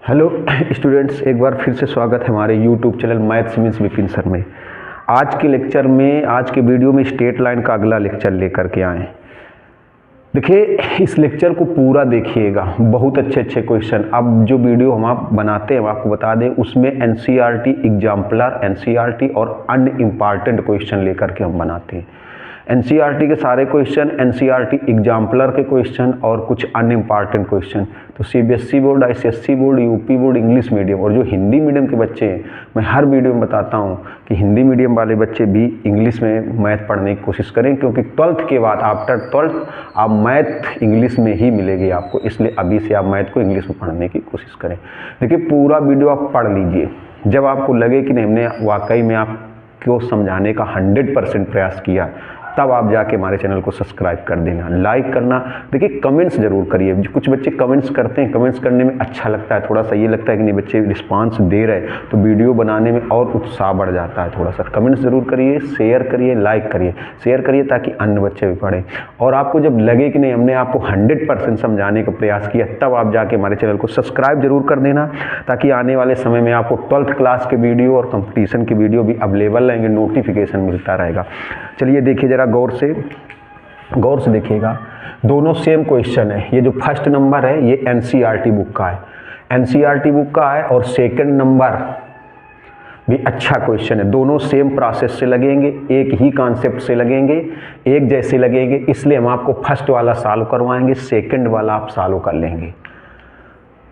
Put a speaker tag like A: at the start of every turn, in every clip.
A: Hello students, एक बार फिर से स्वागत है हमारे YouTube channel maths means Vipin sir में। आज के लेक्चर में, आज के वीडियो में स्ट्रेट लाइन का अगला लेक्चर लेकर के आए। देखिए, इस लेक्चर को पूरा देखिएगा, बहुत अच्छे अच्छे क्वेश्चन। अब जो वीडियो हम आप बनाते हैं, हम आपको बता दें, उसमें एनसीईआरटी एग्जाम्पलर, एनसीईआरटी और अन्य इम्पॉर्टेंट क्वेश्चन लेकर के हम बनाते हैं। एनसीईआरटी के सारे क्वेश्चन, एनसीईआरटी एग्जाम्पलर के क्वेश्चन और कुछ अन्य इम्पॉर्टेंट क्वेश्चन। तो CBSE board, ICSE board, UP board, English medium और जो हिंदी मीडियम के बच्चे हैं, मैं हर वीडियो में बताता हूं कि हिंदी मीडियम वाले बच्चे भी इंग्लिश में मैथ पढ़ने की कोशिश करें, क्योंकि 12th के बाद, आफ्टर 12th, आप मैथ इंग्लिश में ही मिलेगी आपको। इसलिए अभी से आप मैथ को इंग्लिश में पढ़ने की कोशिश करें। देखिए, पूरा वीडियो आप पढ़ लीजिए। जब आपको लगे कि नहीं, हमने वाकई में आपको समझाने का 100% प्रयास किया, तब आप जाके हमारे चैनल को सब्सक्राइब कर देना, लाइक करना। देखिए, कमेंट्स जरूर करिए। कुछ बच्चे कमेंट्स करते हैं, कमेंट्स करने में अच्छा लगता है, थोड़ा सा ये लगता है कि नहीं, बच्चे रिस्पांस दे रहे हैं, तो वीडियो बनाने में और उत्साह बढ़ जाता है थोड़ा सा। कमेंट्स जरूर करिए, शेयर करिए, लाइक करिए, शेयर करिए, ताकि अन्य बच्चे भी पढ़ें। और आपको जब लगे कि नहीं, हमने आपको 100% समझाने का प्रयास किया, तब आप जाके हमारे चैनल को सब्सक्राइब जरूर कर देना, ताकि आने वाले समय में आपको 12th क्लास के वीडियो और कंपटीशन के वीडियो भी अवेलेबल रहेंगे, नोटिफिकेशन मिलता रहेगा। चलिए देखिए, जरा गौर से देखिएगा। दोनों सेम क्वेश्चन है। ये जो फर्स्ट नंबर है, ये एनसीईआरटी बुक का है, एनसीईआरटी बुक का है। और सेकंड नंबर भी अच्छा क्वेश्चन है। दोनों सेम प्रोसेस से लगेंगे, एक ही कॉन्सेप्ट से लगेंगे, एक जैसे लगेंगे। इसलिए हम आपको फर्स्ट वाला सॉल्व करवाएंगे, सेकंड वाला आप सॉल्व कर लेंगे।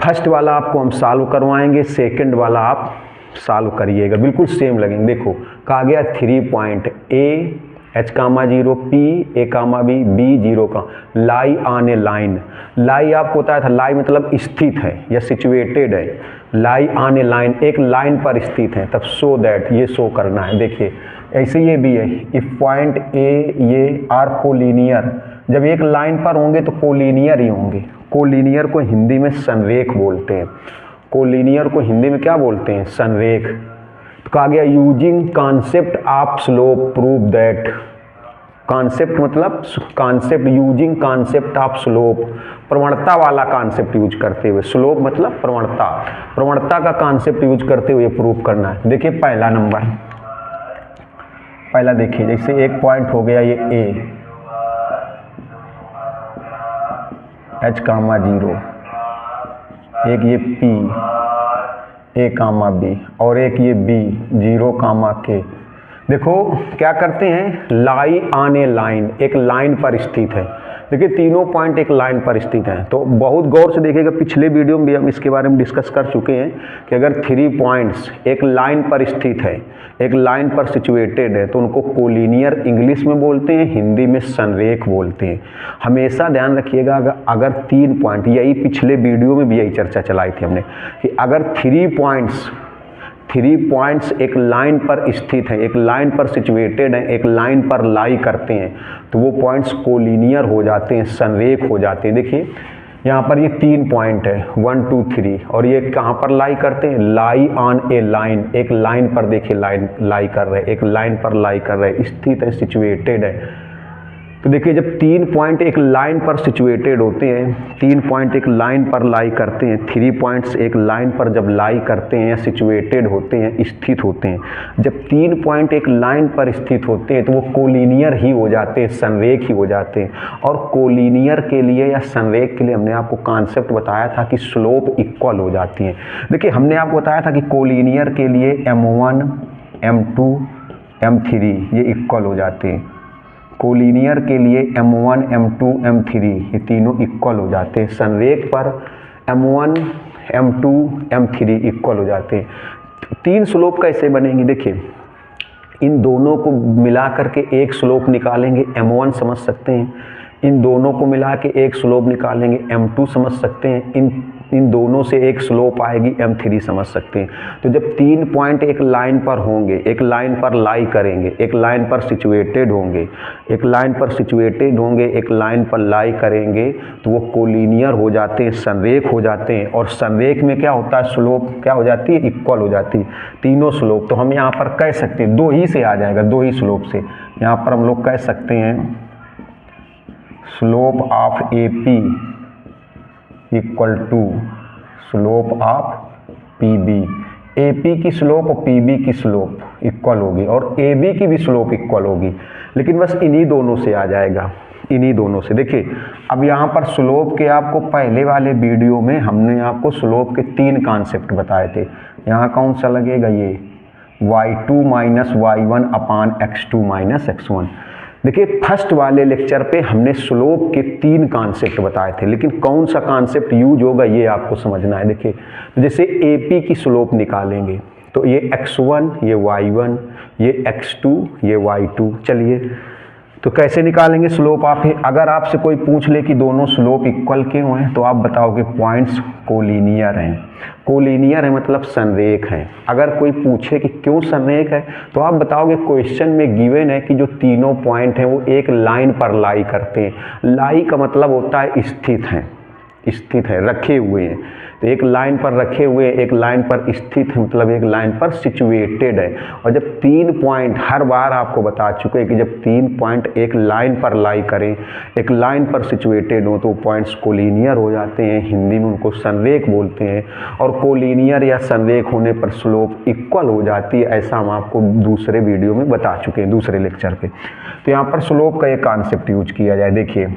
A: फर्स्ट वाला आपको हम सॉल्व करवाएंगे, सेकंड वाला आप सॉल्व करिएगा, बिल्कुल सेम लगेंगे। देखो, कहा गया 3 point A H, 0 P, A, B, B 0 का लाई ऑन ए लाइन। लाई आपको बताया था, लाई मतलब स्थित है या सिचुएटेड है। लाई ऑन ए लाइन, एक लाइन पर स्थित है, तब सो दैट, ये शो करना है। देखिए, ऐसे ये भी है, इफ पॉइंट ए, ये आर कोलिनियर। जब एक लाइन पर होंगे तो कोलिनियर ही होंगे। कोलिनियर को हिंदी में संरेख बोलते हैं। कोलिनियर को हिंदी में क्या बोलते हैं? संरेख। तो कहा गया using concept of slope prove that. Concept मतलब concept, using concept of slope, प्रवणता वाला कॉन्सेप्ट यूज करते हुए। स्लोप मतलब प्रवणता, प्रवणता का कॉन्सेप्ट यूज करते हुए प्रूव करना है। देखिए, पहला नंबर, पहला देखिए, जैसे एक पॉइंट हो गया ये ए, H, 0, एक ये P, A, B, और एक ये B, 0, K। देखो क्या करते हैं, लाई ऑन ए लाइन, एक लाइन पर स्थित है। देखिए, तीनों पॉइंट एक लाइन पर स्थित हैं। तो बहुत गौर से देखिएगा, पिछले वीडियो में भी हम इसके बारे में डिस्कस कर चुके हैं कि अगर 3 पॉइंट्स एक लाइन पर स्थित है, एक लाइन पर सिचुएटेड है, तो उनको कोलिनियर इंग्लिश में बोलते हैं, हिंदी में संरेख बोलते हैं। हमेशा ध्यान रखिएगा, अगर 3 पॉइंट, यही पिछले वीडियो में भी यही चर्चा चलाई थी हमने, कि अगर 3 पॉइंट्स एक लाइन पर स्थित हैं, एक लाइन पर सिचुएटेड हैं, एक लाइन पर लाई करते हैं, तो वो पॉइंट्स कोलिनियर हो जाते हैं, संरेख हो जाते हैं। देखिए, यहाँ पर ये 3 पॉइंट है, 1, 2, 3, और ये कहाँ पर लाई करते हैं? लाई ऑन ए लाइन, एक लाइन पर। देखिए, लाइन लाई कर रहे हैं, एक लाइन पर लाई कर रहे हैं, स्थित है, सिचुएटेड है। तो देखिए, जब 3 पॉइंट एक लाइन पर सिचुएटेड होते हैं, 3 पॉइंट एक लाइन पर लाई करते हैं, 3 पॉइंट्स एक लाइन पर जब लाई करते हैं या सिचुएटेड होते हैं, स्थित होते हैं, जब 3 पॉइंट एक लाइन पर स्थित होते हैं, तो वो कोलिनियर ही हो जाते हैं, संरेख ही हो जाते हैं। और कोलिनियर के लिए या संरेख के लिए हमने आपको कॉन्सेप्ट बताया था कि स्लोप इक्वल हो जाती है। देखिए, हमने आपको बताया था कि कोलिनियर के लिए M1, M2, M3 ये इक्वल हो जाते हैं। कोलिनियर के लिए M1, M2, M3 ये तीनों इक्वल हो जाते हैं। संरेख पर M1, M2, M3 इक्वल हो जाते हैं। 3 स्लोप कैसे बनेंगी? देखिए, इन दोनों को मिला करके एक स्लोप निकालेंगे, M1 समझ सकते हैं। इन दोनों को मिला के एक स्लोप निकालेंगे, M2 समझ सकते हैं। इन दोनों से एक स्लोप आएगी, M3 समझ सकते हैं। तो जब 3 पॉइंट एक लाइन पर होंगे, एक लाइन पर लाई करेंगे, एक लाइन पर सिचुएटेड होंगे, एक लाइन पर सिचुएटेड होंगे, एक लाइन पर लाई करेंगे, तो वो कोलिनियर हो जाते हैं, संरेख हो जाते हैं। और संरेख में क्या होता है? स्लोप क्या हो जाती है? इक्वल हो जाती है, तीनों स्लोप। तो हम यहाँ पर कह सकते हैं, 2 ही से आ जाएगा, 2 ही स्लोप से। यहाँ पर हम लोग कह सकते हैं slope of AP equal to slope of PB, AP की स्लोप और PB की स्लोप इक्वल होगी और AB की भी स्लोप इक्वल होगी, लेकिन बस इन्हीं दोनों से आ जाएगा, इन्हीं दोनों से। देखिए अब यहाँ पर स्लोप के आपको पहले वाले वीडियो में हमने आपको स्लोप के 3 कॉन्सेप्ट बताए थे। यहाँ कौन सा लगेगा, ये y2 माइनस y1 अपान x2 माइनस x1। देखिए फर्स्ट वाले लेक्चर पे हमने स्लोप के 3 कॉन्सेप्ट बताए थे, लेकिन कौन सा कॉन्सेप्ट यूज होगा ये आपको समझना है। देखिए जैसे AP की स्लोप निकालेंगे तो ये x1, ये y1, ये x2, ये y2। चलिए तो कैसे निकालेंगे स्लोप आप? अगर आपसे कोई पूछ ले कि दोनों स्लोप इक्वल क्यों हैं तो आप बताओगे पॉइंट्स कोलिनियर हैं। कोलिनियर है मतलब संरेख हैं। अगर कोई पूछे कि क्यों संरेख है तो आप बताओगे क्वेश्चन में गिवन है कि जो तीनों पॉइंट हैं वो एक लाइन पर लाई करते हैं। लाई का मतलब होता है स्थित हैं, स्थित है, रखे हुए हैं। तो एक लाइन पर रखे हुए, एक लाइन पर स्थित है, मतलब एक लाइन पर सिचुएटेड है। और जब 3 पॉइंट, हर बार आपको बता चुके हैं कि जब 3 पॉइंट एक लाइन पर लाई करें, एक लाइन पर सिचुएटेड हो तो पॉइंट्स कोलिनियर हो जाते हैं। हिंदी में उनको संरेख बोलते हैं। और कोलिनियर या संरेख होने पर स्लोप इक्वल हो जाती है, ऐसा हम आपको दूसरे वीडियो में बता चुके हैं, दूसरे लेक्चर पे। तो यहाँ पर स्लोप का एक कॉन्सेप्ट यूज किया जाए। देखिए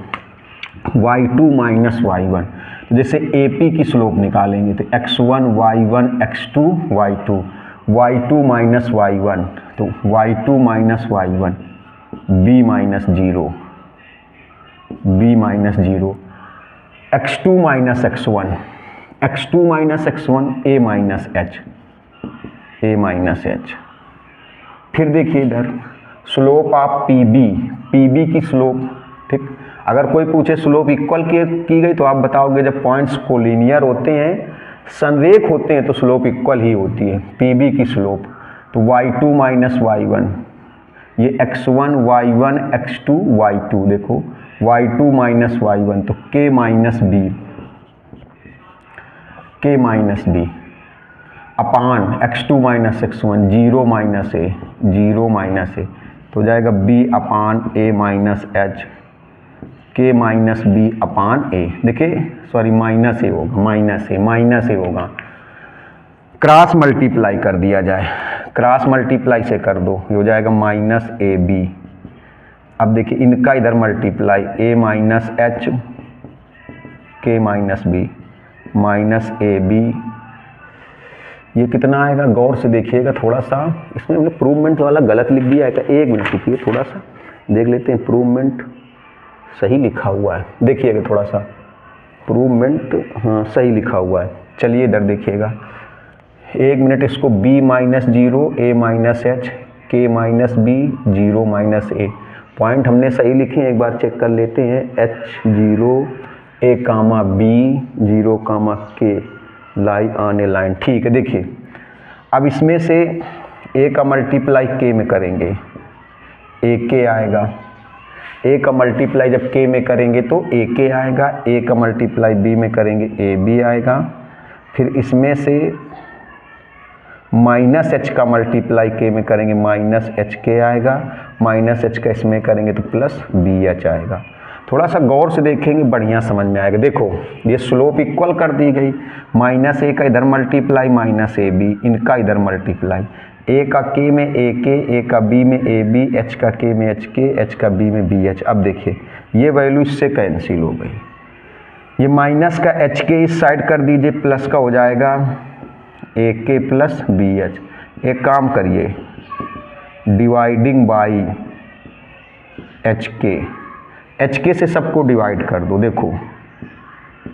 A: y2 माइनस y1, जैसे AP की स्लोप निकालेंगे तो x1 y1 x2 y2, y2 minus y1 तो y2 minus y1 b minus 0, b minus 0, x2 minus x1, x2 minus x1 a minus h, a minus h। फिर देखिए इधर slope आप PB की स्लोप, ठीक। अगर कोई पूछे स्लोप इक्वल की गई तो आप बताओगे जब पॉइंट्स कोलिनियर होते हैं, संरेख होते हैं तो स्लोप इक्वल ही होती है। PB की स्लोप तो y2 माइनस y1, ये x1 y1 x2 y2, देखो y2 माइनस y1 तो k minus b upon x2 minus x1 0 minus a तो जाएगा b upon a minus h, k minus b upon a। देखिए sorry minus a होगा, minus a होगा। Cross multiply कर दिया जाए, क्रॉस मल्टीप्लाई से कर दो, ये हो जाएगा माइनस AB। अब देखिए इनका इधर multiply, a minus h k minus b minus AB। ये कितना आएगा गौर से देखिएगा थोड़ा सा, इसमें हमने प्रूवमेंट वाला गलत लिख दिया है क्या? 1 मिनट रुकिए, थोड़ा सा देख लेते हैं। प्रूवमेंट सही लिखा हुआ है, देखिएगा थोड़ा सा, प्रूवमेंट हाँ सही लिखा हुआ है। चलिए इधर देखिएगा, 1 मिनट। इसको b minus 0 a minus h k minus b 0 minus a, point हमने सही लिखे हैं, एक बार चेक कर लेते हैं। h0 a comma b 0 comma k lie on a line, ठीक है। देखिए अब इसमें से a का मल्टीप्लाई k में करेंगे, ak आएगा। a का मल्टीप्लाई जब k में करेंगे तो ak आएगा, a का मल्टीप्लाई b में करेंगे ab आएगा। फिर इसमें से माइनस h का मल्टीप्लाई k में करेंगे माइनस hk आएगा, माइनस h का इसमें करेंगे तो प्लस bh आएगा। थोड़ा सा गौर से देखेंगे बढ़िया समझ में आएगा। देखो ये स्लोप इक्वल कर दी गई, माइनस a का इधर मल्टीप्लाई माइनस ab, इनका इधर मल्टीप्लाई, a का k में ak, a का b में ab, h का k में hk, h का b में bh। अब देखिए ये वैल्यू इससे कैंसिल हो गई, ये माइनस का hk इस साइड कर दीजिए, प्लस का हो जाएगा ak प्लस bh। एक काम करिए, डिवाइडिंग बाई hk से सबको डिवाइड कर दो। देखो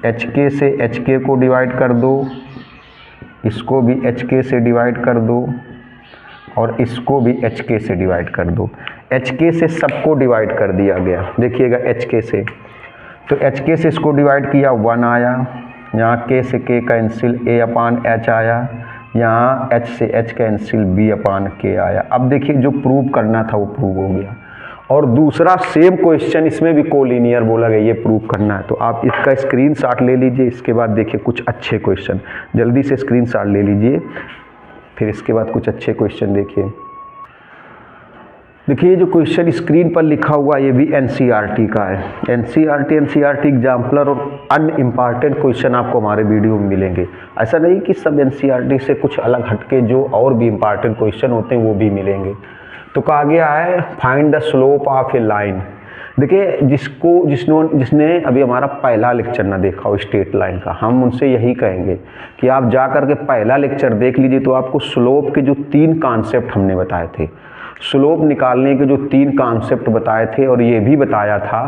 A: hk से hk को डिवाइड कर दो, इसको भी hk से डिवाइड कर दो और इसको भी hk से डिवाइड कर दो। hk से सबको डिवाइड कर दिया गया, देखिएगा hk से, तो hk से इसको डिवाइड किया 1 आया, यहाँ k से k cancel a upon h आया, यहाँ h से h कैंसिल b अपान k आया। अब देखिए जो प्रूव करना था वो प्रूव हो गया। और दूसरा सेम क्वेश्चन, इसमें भी कोलिनियर बोला गया, ये प्रूव करना है। तो आप इसका स्क्रीनशॉट ले लीजिए, इसके बाद देखिए कुछ अच्छे क्वेश्चन, जल्दी से स्क्रीनशॉट ले लीजिए, फिर इसके बाद कुछ अच्छे क्वेश्चन देखिए। देखिए जो क्वेश्चन स्क्रीन पर लिखा हुआ ये भी एनसीईआरटी का है। एनसीईआरटी एग्जाम्पलर और अन्य इम्पॉर्टेंट क्वेश्चन आपको हमारे वीडियो में मिलेंगे। ऐसा नहीं कि सब एनसीईआरटी से कुछ अलग हटके जो और भी इम्पॉर्टेंट क्वेश्चन होते हैं वो भी मिलेंगे। तो कहा गया है find the slope of a line. देखिए जिसने अभी हमारा पहला लेक्चर ना देखा हो स्ट्रेट लाइन का, हम उनसे यही कहेंगे कि आप जा कर के पहला लेक्चर देख लीजिए। तो आपको स्लोप के जो 3 कॉन्सेप्ट हमने बताए थे, स्लोप निकालने के जो 3 कॉन्सेप्ट बताए थे, और ये भी बताया था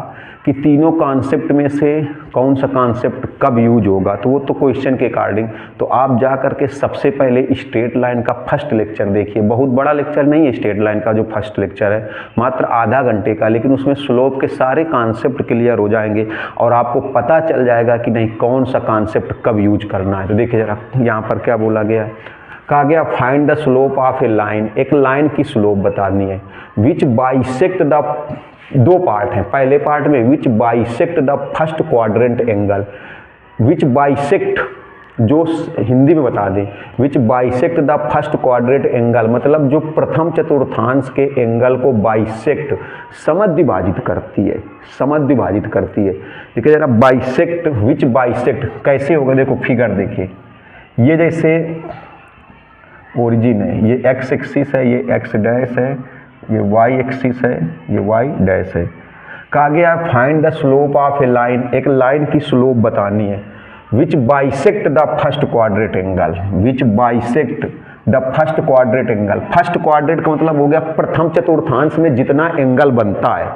A: कि तीनों कॉन्सेप्ट में से कौन सा कॉन्सेप्ट कब यूज होगा। तो वो तो क्वेश्चन के अकॉर्डिंग। तो आप जा कर के सबसे पहले स्ट्रेट लाइन का फर्स्ट लेक्चर देखिए। बहुत बड़ा लेक्चर नहीं है स्ट्रेट लाइन का जो फर्स्ट लेक्चर है, मात्र आधा घंटे का, लेकिन उसमें स्लोप के सारे कॉन्सेप्ट क्लियर हो जाएंगे और आपको पता चल जाएगा कि नहीं कौन सा कॉन्सेप्ट कब यूज करना है। तो देखिए जरा यहाँ पर क्या बोला गया है, कहा गया find the slope of a line. एक लाइन की स्लोप बतानी है विच बाइसेक्ट द, 2 पार्ट हैं। पहले पार्ट में which bisect the first quadrant angle, which bisect जो हिंदी में बता दें, which bisect the first quadrant angle मतलब जो प्रथम चतुर्थांश के एंगल को बाइसेक्ट समद्विभाजित करती है, समद्विभाजित करती है। देखिए जरा बाइसेक्ट, विच बाइसेक्ट कैसे होगा, देखो फिगर देखिए। ये जैसे ओरिजिन है, ये एक्स एक्सिस है, ये एक्स डैश है, ये वाई एक्सिस है, ये वाई डैश है। कहा गया find the slope of a line. एक लाइन की स्लोप बतानी है which bisect the first quadrant angle, which bisect the first quadrant angle. First quadrant का मतलब हो गया प्रथम चतुर्थांश में जितना एंगल बनता है,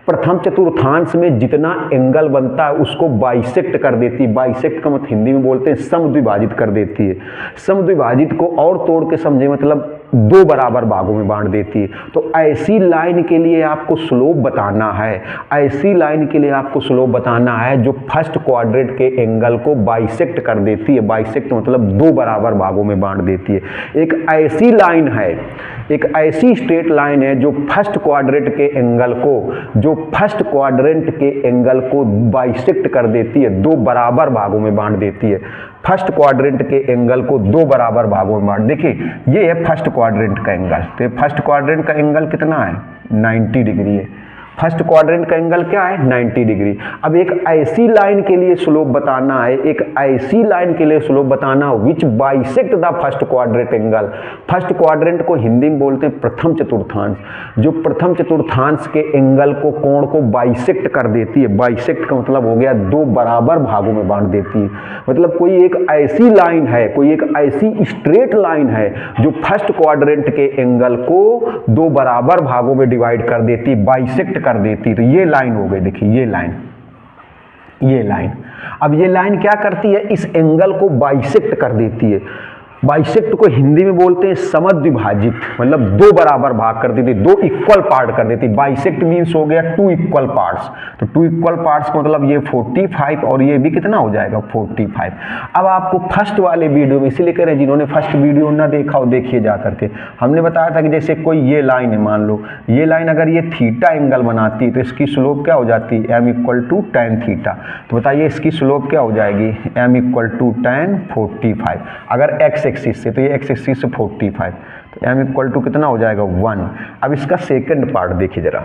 A: प्रथम चतुर्थांश में जितना एंगल बनता है उसको बाइसेक्ट कर देती है। बाइसेक्ट का मतलब हिंदी में बोलते हैं समद्विभाजित कर देती है। समद्विभाजित को और तोड़ के समझे मतलब 2 बराबर भागों में बांट देती है। तो ऐसी लाइन के लिए आपको स्लोप बताना है, ऐसी लाइन के लिए आपको स्लोप बताना है जो फर्स्ट क्वाड्रेंट के एंगल को बाइसेक्ट कर देती है। बाइसेक्ट मतलब 2 बराबर भागों में बांट देती है। एक ऐसी लाइन है, एक ऐसी स्ट्रेट लाइन है जो फर्स्ट क्वाड्रेंट के एंगल को, जो फर्स्ट क्वाड्रेंट के एंगल को बाइसेक्ट कर देती है, 2 बराबर भागों में बांट देती है। फर्स्ट क्वाड्रेंट के एंगल को 2 बराबर भागों में बांट, देखिए ये है फर्स्ट क्वाड्रेंट का एंगल। तो फर्स्ट क्वाड्रेंट का एंगल कितना है, 90 डिग्री है। फर्स्ट क्वाड्रेंट का एंगल क्या है, 90 डिग्री। अब एक ऐसी लाइन के लिए स्लोप बताना है, एक ऐसी लाइन के लिए स्लोप बताना है which bisect the first quadrant angle. First quadrant को हिंदी में बोलते हैं प्रथम चतुर्थांश, जो प्रथम चतुर्थांश के एंगल को, कोण को बाइसेक्ट कर देती है। बाइसेक्ट का मतलब हो गया 2 बराबर भागों में बांट देती है। मतलब कोई एक ऐसी लाइन है, कोई एक ऐसी स्ट्रेट लाइन है जो फर्स्ट क्वाड्रेंट के एंगल को 2 बराबर भागों में डिवाइड कर देती है, बाइसेक्ट कर देती। तो ये लाइन हो गई, देखिए ये लाइन, ये लाइन। अब ये लाइन क्या करती है, इस एंगल को बाइसेक्ट कर देती है। बाइसेक्ट को हिंदी में बोलते हैं समद्विभाजित, मतलब 2 बराबर भाग कर देती, 2 इक्वल पार्ट कर देती। बाइसेक्ट मीन्स हो गया 2 इक्वल पार्ट्स। तो 2 इक्वल पार्ट्स का मतलब ये 45 और ये भी कितना हो जाएगा, 45। अब आपको फर्स्ट वाले वीडियो में, इसीलिए कह रहे हैं जिन्होंने फर्स्ट वीडियो ना देखा हो देखिए जा करके। हमने बताया था कि जैसे कोई ये लाइन है, मान लो ये लाइन अगर ये थीटा एंगल बनाती है तो इसकी स्लोप क्या हो जाती है, m = tan थीटा। तो बताइए इसकी स्लोप क्या हो जाएगी, m = tan 45। अगर x एक्सिस से, तो ये x एक्सिस से 45, तो m = कितना हो जाएगा, 1। अब इसका सेकंड पार्ट देखिए जरा,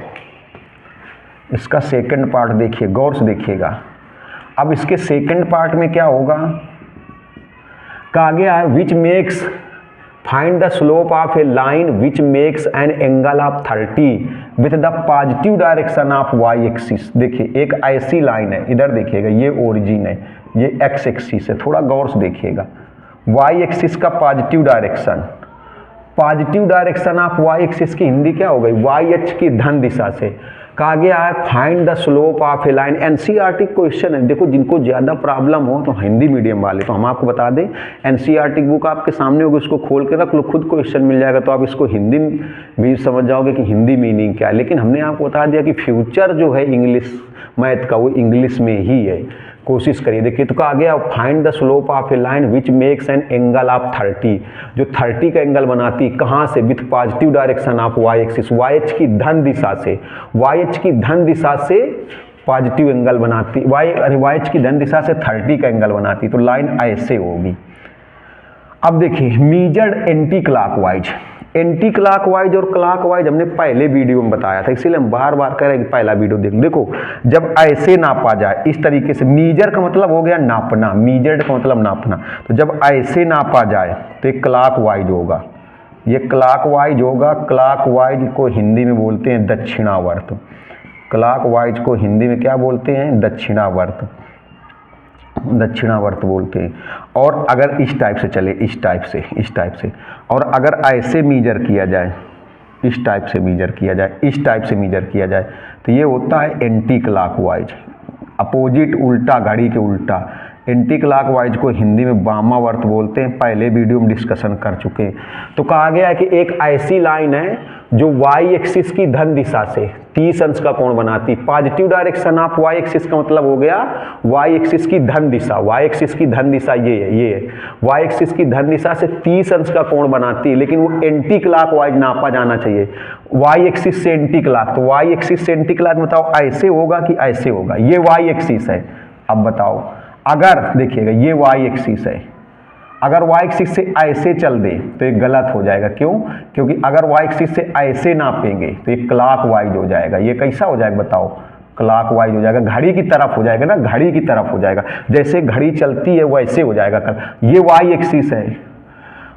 A: इसका सेकंड पार्ट देखिए, गौर से देखिएगा। अब इसके सेकंड पार्ट में क्या होगा, कहा गया है which makes find the slope of a line which makes an angle of 30 with the positive direction of y axis. देखिए एक ऐसी लाइन है, इधर देखिएगा, ये ओरिजिन है, ये एक्स एक्सिस है, थोड़ा गौर से देखिएगा। वाई एक्सिस का positive direction, positive direction of y axis की हिंदी क्या हो गई, वाई एच की धन दिशा से। कहा गया है find the slope of a line. NCERT question है, देखो जिनको ज़्यादा प्रॉब्लम हो तो हिंदी मीडियम वाले, तो हम आपको बता दें एनसीईआरटी बुक आपके सामने होगी, उसको खोल के रख लो, खुद क्वेश्चन मिल जाएगा, तो आप इसको हिंदी भी समझ जाओगे कि हिंदी मीनिंग क्या है। लेकिन हमने आपको बता दिया कि फ्यूचर जो है इंग्लिश मैथ का वो इंग्लिश में ही है, कोशिश करिए। देखिए तो कहा गया find the slope of a line which makes an angle of 30, जो 30 का एंगल बनाती, कहाँ से, with positive direction of y axis, y h की धन दिशा से, वाई एच की धन दिशा से पॉजिटिव एंगल बनाती, वाई एच की धन दिशा से 30 का एंगल बनाती। तो लाइन ऐसे होगी। अब देखिए measured anti clockwise, anti clockwise और क्लॉकवाइज हमने पहले वीडियो में बताया था, इसीलिए हम बार बार कह रहे हैं कि पहला वीडियो देखो। जब ऐसे नापा जाए इस तरीके से, मीजर का मतलब हो गया नापना, मीजर्ड का मतलब नापना, तो जब ऐसे नापा जाए तो ये क्लॉकवाइज होगा, ये क्लॉकवाइज होगा। क्लॉकवाइज को हिंदी में बोलते हैं दक्षिणावर्त, क्लॉकवाइज को हिंदी में क्या बोलते हैं? दक्षिणावर्त, दक्षिणावर्त बोलते हैं। और अगर इस टाइप से चले, इस टाइप से, और अगर ऐसे मीजर किया जाए, इस टाइप से मीजर किया जाए, इस टाइप से मीजर किया जाए, तो ये होता है एंटी क्लॉकवाइज, अपोजिट, उल्टा, घड़ी के उल्टा। एंटी क्लॉकवाइज को हिंदी में वामावर्त बोलते हैं, पहले वीडियो में डिस्कशन कर चुके हैं। तो कहा गया है कि एक ऐसी लाइन है जो वाई एक्सिस की धन दिशा से 30 अंश का कोण बनाती, positive direction of y axis का मतलब हो गया वाई एक्सिस की धन दिशा, वाई एक्सिस की धन दिशा ये है, वाई एक्सिस की धन दिशा से 30 अंश का कोण बनाती है, लेकिन वो एंटी क्लॉकवाइज नापा जाना चाहिए, वाई एक्सिस से एंटी क्लॉक। तो वाई एक्सिस से एंटी क्लॉक बताओ ऐसे होगा कि ऐसे होगा? ये वाई एक्सिस है। अब बताओ, अगर देखिएगा ये वाई एक्सिस है, अगर वाई एक्सिस से ऐसे चल दे तो ये गलत हो जाएगा। क्यों? क्योंकि अगर वाई एक्सिस से ऐसे नापेंगे तो ये क्लॉकवाइज हो जाएगा। ये कैसा हो जाएगा बताओ? क्लॉकवाइज हो जाएगा, घड़ी की तरफ हो जाएगा ना, घड़ी की तरफ हो जाएगा, जैसे घड़ी चलती है वैसे हो जाएगा। ये वाई एक्सिस है,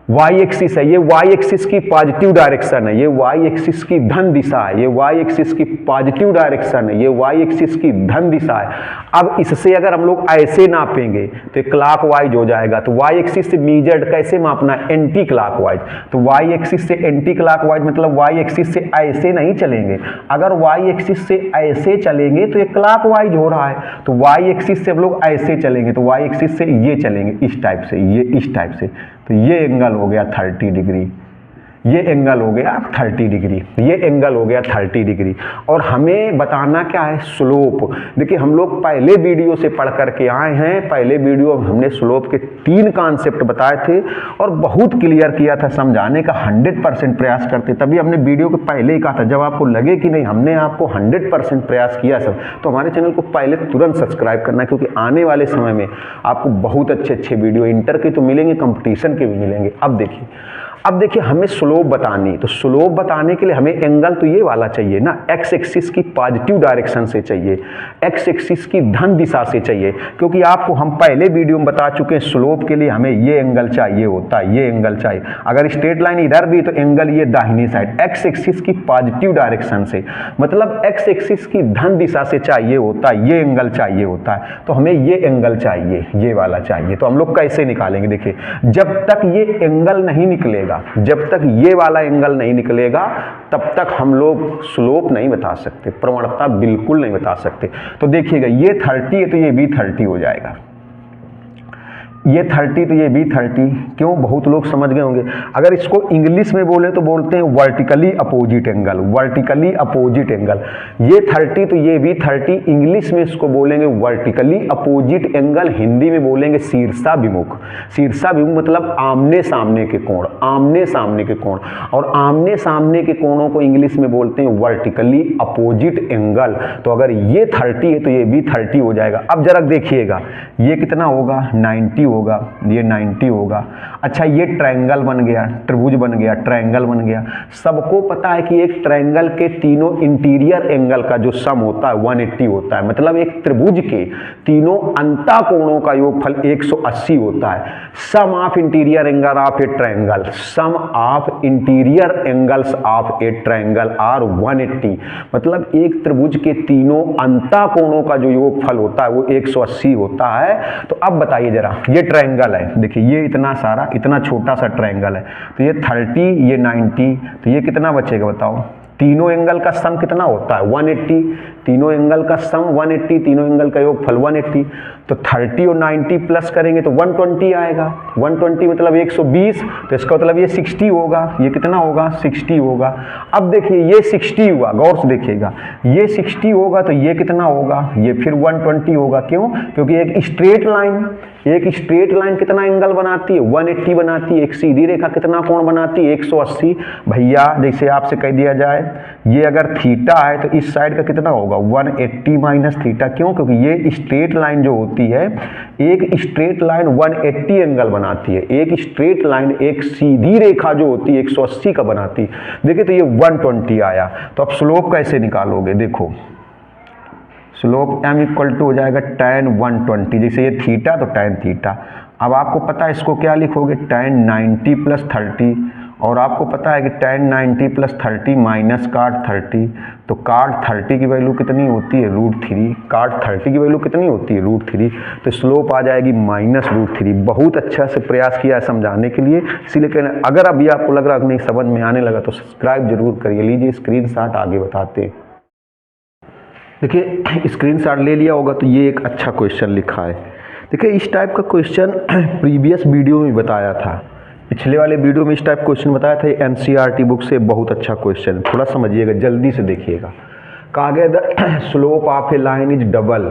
A: वाई एक्सिस है, ये वाई एक्सिस की पॉजिटिव डायरेक्शन है, ये वाई एक्सिस की धन दिशा है, ये वाई एक्सिस की पॉजिटिव डायरेक्शन है, ये वाई एक्सिस की धन दिशा है। अब इससे अगर हम लोग ऐसे नापेंगे तो क्लॉकवाइज हो जाएगा। तो वाई एक्सिस से मीजर्ड कैसे मापना है? Anti clockwise. तो वाई एक्सिस से एंटी क्लॉकवाइज मतलब वाई एक्सिस से ऐसे नहीं चलेंगे, अगर वाई एक्सिस से ऐसे चलेंगे तो ये क्लॉकवाइज हो रहा है। तो वाई एक्सिस से हम लोग ऐसे चलेंगे तो वाई एक्सिस से ये चलेंगे इस टाइप से, ये इस टाइप से, तो ये एंगल हो गया 30 डिग्री, ये एंगल हो गया 30 डिग्री, ये एंगल हो गया 30 डिग्री। और हमें बताना क्या है? स्लोप। देखिए हम लोग पहले वीडियो से पढ़ करके आए हैं, पहले वीडियो में हमने स्लोप के 3 कॉन्सेप्ट बताए थे और बहुत क्लियर किया था, समझाने का 100% प्रयास करते। तभी हमने वीडियो के पहले ही कहा था, जब आपको लगे कि नहीं हमने आपको 100% प्रयास किया सब, तो हमारे चैनल को पहले तुरंत सब्सक्राइब करना है, क्योंकि आने वाले समय में आपको बहुत अच्छे वीडियो इंटर के तो मिलेंगे, कंपटीशन के भी मिलेंगे। अब देखिए हमें स्लोप बतानी, तो स्लोप बताने के लिए हमें एंगल तो ये वाला चाहिए ना, एक्स एक्सिस की पॉजिटिव डायरेक्शन से चाहिए, एक्स एक्सिस की धन दिशा से चाहिए, क्योंकि आपको हम पहले वीडियो में बता चुके हैं स्लोप के लिए हमें ये एंगल चाहिए होता है, ये एंगल चाहिए। अगर स्ट्रेट लाइन इधर भी तो एंगल ये दाहिनी साइड, एक्स एक्सिस की पॉजिटिव डायरेक्शन से, मतलब एक्स एक्सिस की धन दिशा से चाहिए होता है, ये एंगल चाहिए होता है। तो हमें ये एंगल चाहिए, ये वाला चाहिए। तो हम लोग कैसे निकालेंगे? देखिए जब तक ये एंगल नहीं निकलेगा, जब तक ये वाला एंगल नहीं निकलेगा तब तक हम लोग स्लोप नहीं बता सकते, प्रवणता बिल्कुल नहीं बता सकते। तो देखिएगा ये 30 है तो ये भी 30 हो जाएगा, ये 30 तो ये भी 30। क्यों? बहुत लोग समझ गए होंगे। अगर इसको इंग्लिश में बोले तो बोलते हैं vertically opposite angle, vertically opposite angle. ये 30 तो ये भी 30, इंग्लिश में इसको बोलेंगे वर्टिकली अपोजिट एंगल, हिंदी में बोलेंगे शीर्षाभिमुख। शीर्षाभिमुख मतलब आमने सामने के कोण, आमने सामने के कोण, और आमने सामने के कोणों को इंग्लिश में बोलते हैं वर्टिकली अपोजिट एंगल। तो अगर ये 30 है तो ये भी 30 हो जाएगा। अब जरा देखिएगा ये कितना होगा? 90 होगा, ये 90 होगा। अच्छा ये ट्रायंगल बन गया, त्रिभुज बन गया, ट्रायंगल बन गया। सबको पता है कि एक ट्रायंगल के तीनों इंटीरियर एंगल का जो सम होता है 180 होता है, मतलब एक त्रिभुज के तीनों अंता कोणों का योगफल 180 होता है। Sum of interior angle of a triangle, sum of interior angles of a triangle are 180, मतलब एक त्रिभुज के तीनों अंता कोणों का जो योगफल होता है वो 180 होता है। तो अब बताइए जरा, ये ट्रायंगल है, देखिए ये इतना सारा, इतना छोटा सा ट्रायंगल है, तो ये 30, ये 90, तो ये कितना बचेगा बताओ? तीनों एंगल का सम कितना होता है? 180, तीनों एंगल का सम 180, तीनों एंगल का योगफल 180। तो 30 और 90 प्लस करेंगे तो 120 आएगा, 120 मतलब 120, तो इसका मतलब ये 60 होगा, ये कितना होगा? 60 होगा। अब देखिए ये 60 हुआ, गौर से देखिएगा, ये 60 होगा तो ये कितना होगा? ये फिर 120 होगा। क्यों? क्योंकि एक स्ट्रेट लाइन कितना एंगल बनाती है? 180 बनाती है। एक सीधी रेखा कितना कोण बनाती है? 180। भैया जैसे आपसे कह दिया जाए ये अगर थीटा है तो इस साइड का कितना होगा? 180 माइनस थीटा। क्यों? क्योंकि ये स्ट्रेट लाइन जो होती है एक स्ट्रेट लाइन 180 एंगल बनाती है, एक स्ट्रेट लाइन एक सीधी रेखा जो होती है 180 का बनाती है। देखिए तो ये 120 आया, तो अब स्लोप कैसे निकालोगे? देखो स्लोप m इक्वल टू हो जाएगा tan 120, जैसे ये थीटा तो tan थीटा। अब आपको पता है इसको क्या लिखोगे, tan 90 प्लस 30, और आपको पता है कि tan 90 प्लस 30 माइनस काट 30, तो काट 30 की वैल्यू कितनी होती है √3, काट 30 की वैल्यू कितनी होती है √3, तो स्लोप आ जाएगी -√3। बहुत अच्छा से प्रयास किया है समझाने के लिए, इसीलिए कहना अगर अभी आपको लग रहा है नहीं समझ में आने लगा तो सब्सक्राइब जरूर करिए। लीजिए स्क्रीनशॉट आगे बताते हैं। देखिए स्क्रीनशॉट ले लिया होगा, तो ये एक अच्छा क्वेश्चन लिखा है। देखिए इस टाइप का क्वेश्चन प्रीवियस वीडियो में बताया था, पिछले वाले वीडियो में इस टाइप क्वेश्चन बताया था। एनसीईआरटी बुक से बहुत अच्छा क्वेश्चन, थोड़ा समझिएगा, जल्दी से देखिएगा। कहा गया the slope of a line is double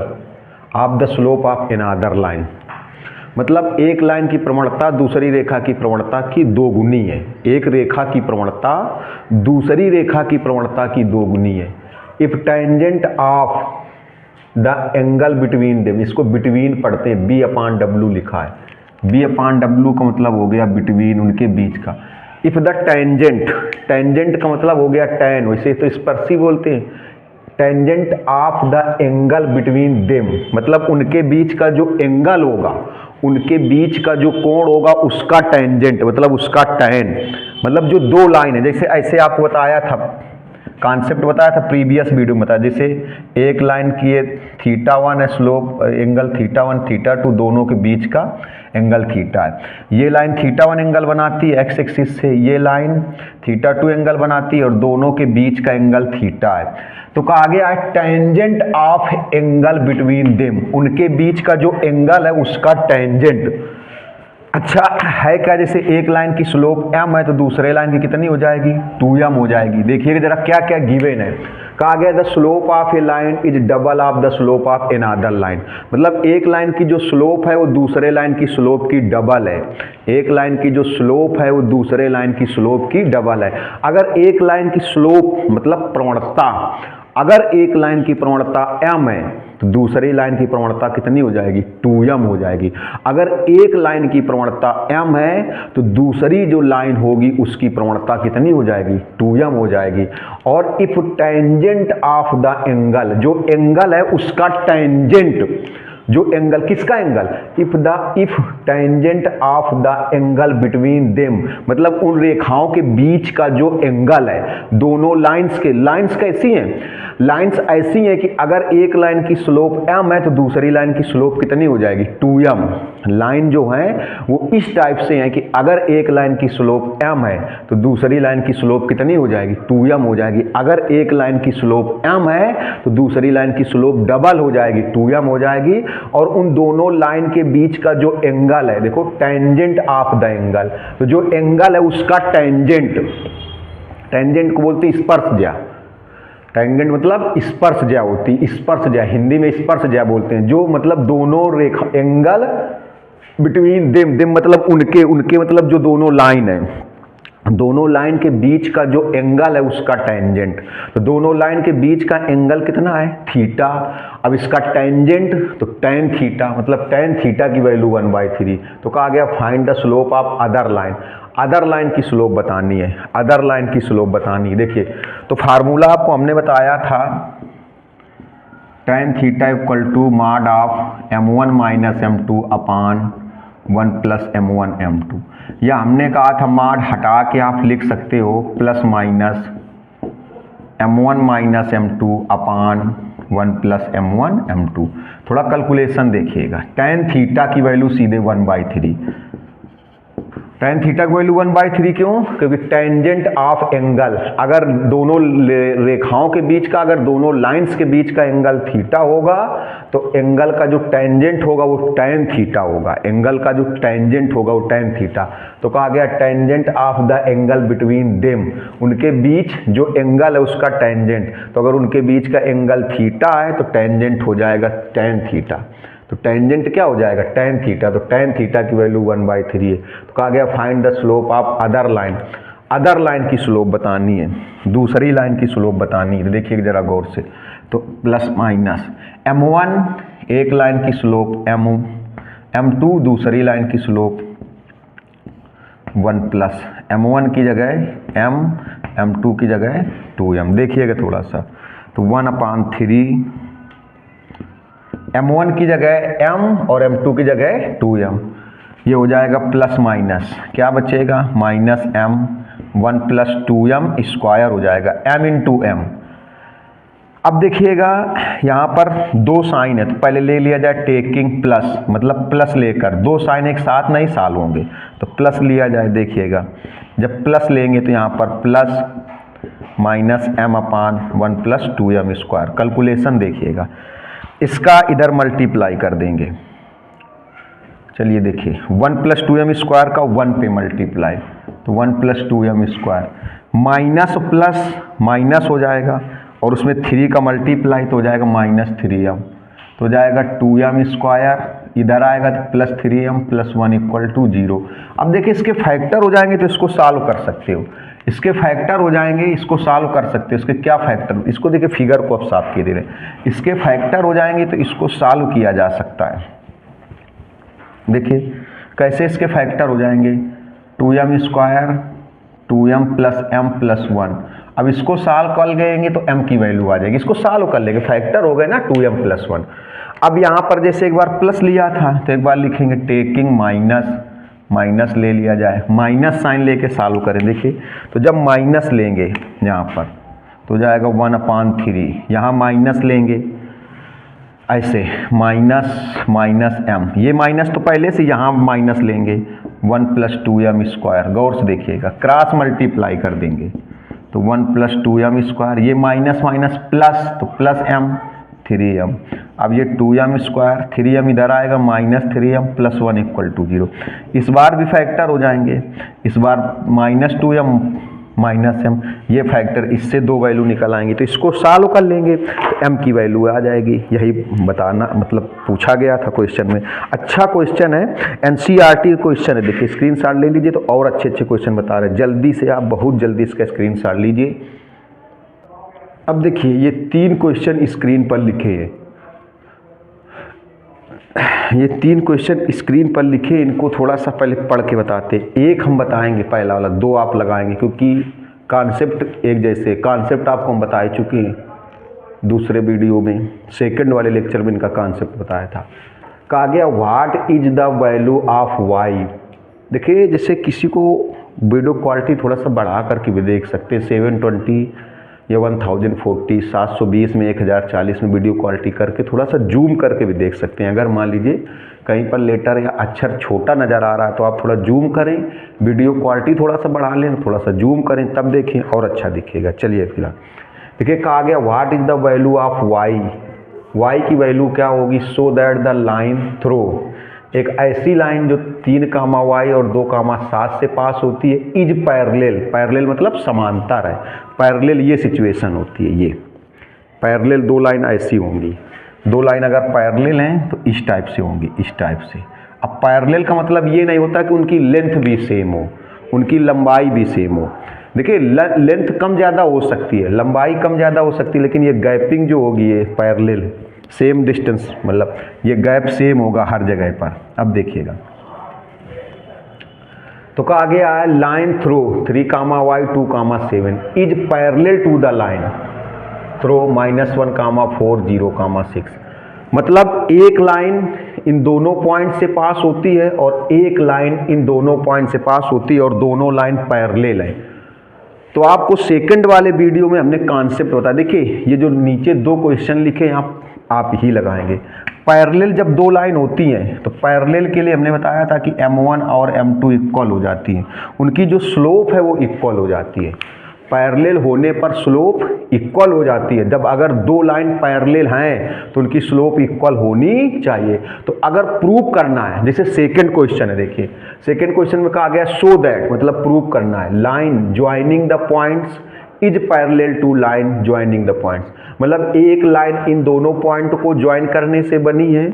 A: of the slope of another line, मतलब एक लाइन की प्रवणता दूसरी रेखा की प्रवणता की दोगुनी है। एक रेखा की प्रवणता दूसरी रेखा की प्रवणता की दोगुनी है। If tangent of the angle between them, इसको बिटवीन पढ़ते हैं, B/W लिखा है। B/W का मतलब हो गया बिटवीन, उनके बीच का। इफ द टेंजेंट, टेंजेंट का मतलब हो गया tan, वैसे तो स्पर्शी बोलते हैं। Tangent of the angle between them, मतलब उनके बीच का जो एंगल होगा, उनके बीच का जो कोण होगा उसका टेंजेंट, मतलब उसका tan, मतलब जो दो लाइन है, जैसे ऐसे आपको बताया था, कॉन्सेप्ट बताया था प्रीवियस वीडियो में बताया। जैसे एक लाइन की ये θ1 है, स्लोप एंगल θ1 θ2 दोनों के बीच का एंगल थीटा है। ये लाइन θ1 एंगल बनाती है एक्स एक्सिस से, ये लाइन θ2 एंगल बनाती है और दोनों के बीच का एंगल थीटा है। तो कहा गया है tangent of angle between them, उनके बीच का जो एंगल है उसका टेंजेंट। अच्छा है क्या, जैसे एक लाइन की स्लोप m है तो दूसरे लाइन की कितनी हो जाएगी 2m हो जाएगी। देखिएगा जरा क्या क्या गिवन है। कहा गया the slope of a line is double of the slope of another line, मतलब एक लाइन की जो स्लोप है वो दूसरे लाइन की स्लोप की डबल है। एक लाइन की जो स्लोप है वो दूसरे लाइन की स्लोप की डबल है। अगर एक लाइन की स्लोप मतलब प्रवणता, अगर एक लाइन की प्रवणता m है तो दूसरी लाइन की प्रवणता कितनी हो जाएगी 2m हो जाएगी। अगर एक लाइन की प्रवणता m है तो दूसरी जो लाइन होगी उसकी प्रवणता कितनी हो जाएगी 2m हो जाएगी। और if tangent of the angle, जो एंगल है उसका टेंजेंट, जो एंगल किसका angle, if tangent of the angle between them, मतलब उन रेखाओं के बीच का जो एंगल है दोनों लाइंस के, लाइंस कैसी हैं, लाइंस ऐसी हैं कि अगर एक लाइन की स्लोप m है तो दूसरी लाइन की स्लोप कितनी हो जाएगी 2m। लाइन जो है वो इस टाइप से है कि अगर एक लाइन की स्लोप m है तो दूसरी लाइन की स्लोप कितनी हो जाएगी 2m हो जाएगी। अगर एक लाइन की स्लोप m है तो दूसरी लाइन की स्लोप डबल हो जाएगी 2m हो जाएगी। और उन दोनों लाइन के बीच का जो एंगल है, देखो टेंजेंट ऑफ द एंगल, तो जो एंगल है उसका टेंजेंट, टेंजेंट को बोलते हैं स्पर्शज्या। टेंजेंट मतलब स्पर्शज्या होती, स्पर्शज्या हिंदी में स्पर्शज्या बोलते हैं, जो मतलब दोनों रेखा एंगल बिटवीन देम, देम मतलब उनके, उनके मतलब जो दोनों लाइन है, दोनों लाइन के बीच का जो एंगल है उसका टेंजेंट। तो दोनों लाइन के बीच का एंगल कितना है थीटा। अब इसका टेंजेंट तो tan थीटा, मतलब tan थीटा की वैल्यू 1/3। तो कहा गया find the slope of other line, other line की स्लोप बतानी है, अदर लाइन की स्लोप बतानी है। देखिए तो फार्मूला आपको हमने बताया था tan theta equal to mod of m1 minus m2 upon 1 plus m1 m2, या हमने कहा था मॉड हटा के आप लिख सकते हो plus minus m1 minus m2 upon 1 plus m1 m2। थोड़ा कैलकुलेशन देखिएगा, tan थीटा की वैल्यू सीधे 1/3, tan थीटा की वैल्यू 1/3 क्यों, क्योंकि टेंजेंट ऑफ एंगल, अगर दोनों रेखाओं के बीच का, अगर दोनों लाइंस के बीच का एंगल थीटा होगा तो एंगल का जो टेंजेंट होगा वो tan थीटा होगा, एंगल का जो टेंजेंट होगा वो tan थीटा। तो कहा गया tangent of the angle between them, उनके बीच जो एंगल है उसका टेंजेंट, तो अगर उनके बीच का एंगल थीटा है तो टेंजेंट हो जाएगा tan थीटा। तो टेंजेंट क्या हो जाएगा tan थीटा, तो tan थीटा की वैल्यू 1/3 है। तो कहा गया find the slope of other line, other line की स्लोप बतानी है, दूसरी लाइन की स्लोप बतानी है। देखिए जरा गौर से, तो प्लस माइनस m1 एक लाइन की स्लोप m, m2 दूसरी लाइन की स्लोप 1 प्लस m1 की जगह m, m2 की जगह 2m। देखिएगा थोड़ा सा, तो 1/3 m1 की जगह m और m2 की जगह 2m। ये हो जाएगा प्लस माइनस, क्या बचेगा minus m, 1 plus 2m square हो जाएगा m इंटू m। अब देखिएगा यहाँ पर दो साइन है, तो पहले ले लिया जाए टेकिंग प्लस, मतलब प्लस लेकर, दो साइन एक साथ नहीं सॉल्व होंगे तो प्लस लिया जाए। देखिएगा जब प्लस लेंगे तो यहाँ पर plus minus m/1 plus 2m square. Calculation देखिएगा, इसका इधर मल्टीप्लाई कर देंगे। चलिए देखिए 1 प्लस 2m स्क्वायर का 1 पे मल्टीप्लाई, तो 1 plus 2m square, minus plus minus हो जाएगा और उसमें 3 का मल्टीप्लाई तो हो जाएगा -3m, तो हो जाएगा 2m स्क्वायर, इधर आएगा तो plus 3m plus 1 equal to 0। अब देखिए इसके फैक्टर हो जाएंगे तो इसको सॉल्व कर सकते हो, इसके फैक्टर हो जाएंगे इसको सॉल्व कर सकते हो। इसके क्या फैक्टर, इसको देखिए फिगर को अब साफ किए दे रहे, इसके फैक्टर हो जाएंगे तो इसको सॉल्व किया जा सकता है। देखिए कैसे इसके फैक्टर हो जाएंगे, 2m square 2m plus m plus 1। अब इसको सॉल्व कर लेंगे तो m की वैल्यू आ जाएगी, इसको सॉल्व कर लेंगे, फैक्टर हो गए ना 2m प्लस 1। अब यहाँ पर जैसे एक बार प्लस लिया था तो एक बार लिखेंगे टेकिंग माइनस, माइनस ले लिया जाए, माइनस साइन लेके सॉल्व करें। देखिए तो जब माइनस लेंगे यहाँ पर तो जाएगा 1/3, यहाँ माइनस लेंगे ऐसे माइनस माइनस m, ये माइनस तो पहले से, यहाँ माइनस लेंगे 1 प्लस 2m स्क्वायर। गौर से देखिएगा क्रॉस मल्टीप्लाई कर देंगे तो 1 प्लस 2m स्क्वायर, ये माइनस माइनस प्लस तो प्लस m 3m। अब ये 2m स्क्वायर 3m इधर आएगा -3m प्लस 1 इक्वल टू 0। इस बार भी फैक्टर हो जाएंगे, इस बार -2m माइनस m, ये फैक्टर, इससे दो वैल्यू निकल आएंगे तो इसको सॉल्व कर लेंगे तो m की वैल्यू आ जाएगी। यही बताना मतलब पूछा गया था क्वेश्चन में। अच्छा क्वेश्चन है, NCERT क्वेश्चन है। देखिए स्क्रीनशॉट ले लीजिए, तो और अच्छे अच्छे क्वेश्चन बता रहे हैं, जल्दी से आप बहुत जल्दी इसका स्क्रीनशॉट लीजिए। अब देखिए ये 3 क्वेश्चन स्क्रीन पर लिखे हैं, ये 3 क्वेश्चन स्क्रीन पर लिखे, इनको थोड़ा सा पहले पढ़ के बताते। एक हम बताएंगे पहला वाला, 2 आप लगाएंगे क्योंकि कॉन्सेप्ट एक जैसे, कॉन्सेप्ट आपको हम बता चुके हैं दूसरे वीडियो में, सेकंड वाले लेक्चर में इनका कॉन्सेप्ट बताया था। कहा गया what is the value of y। देखिए जैसे किसी को वीडियो क्वालिटी थोड़ा सा बढ़ा करके भी देख सकते हैं, 720 या 1040 720 में 1040 में वीडियो क्वालिटी करके थोड़ा सा जूम करके भी देख सकते हैं। अगर मान लीजिए कहीं पर लेटर या अक्षर छोटा नज़र आ रहा है तो आप थोड़ा जूम करें, वीडियो क्वालिटी थोड़ा सा बढ़ा लें, थोड़ा सा जूम करें, तब देखें और अच्छा दिखेगा। चलिए फिलहाल देखिए कहा गया what is the value of y की वैल्यू क्या होगी, सो दैट द लाइन थ्रो, एक ऐसी लाइन जो 3, y और 2, 7 से पास होती है, इज पैरेलल, पैरेलल मतलब समांतर है, पैरेलल ये सिचुएशन होती है, ये पैरेलल 2 लाइन ऐसी होंगी, 2 लाइन अगर पैरेलल हैं तो इस टाइप से होंगी, इस टाइप से। अब पैरेलल का मतलब ये नहीं होता कि उनकी लेंथ भी सेम हो, उनकी लंबाई भी सेम हो। देखिए लेंथ कम ज़्यादा हो सकती है, लंबाई कम ज़्यादा हो सकती है, लेकिन ये गैपिंग जो होगी ये पैरेलल सेम डिस्टेंस, मतलब ये गैप सेम होगा हर जगह पर। अब देखिएगा तो कहा गया है line through 3, y 2, 7 is parallel to the line through -1, 4, 0, 6। मतलब एक लाइन इन दोनों पॉइंट से पास होती है और एक लाइन इन दोनों पॉइंट से पास होती है और दोनों लाइन पैरेलल है। तो आपको सेकंड वाले वीडियो में हमने कॉन्सेप्ट बताया। देखिए ये जो नीचे 2 क्वेश्चन लिखे हैं आप ही लगाएंगे। पैरेलल जब 2 लाइन होती हैं तो पैरेलल के लिए हमने बताया था कि m1 और m2 इक्वल हो जाती हैं, उनकी जो स्लोप है वो इक्वल हो जाती है। पैरेलल होने पर स्लोप इक्वल हो जाती है। जब अगर 2 लाइन पैरेलल हैं तो उनकी स्लोप इक्वल होनी चाहिए। तो अगर प्रूव करना है, जैसे सेकंड क्वेश्चन है, देखिए सेकंड क्वेश्चन में कहा गया सो दैट, मतलब प्रूव करना है line joining the points is parallel to line joining the points, मतलब एक लाइन इन दोनों पॉइंट को ज्वाइन करने से बनी है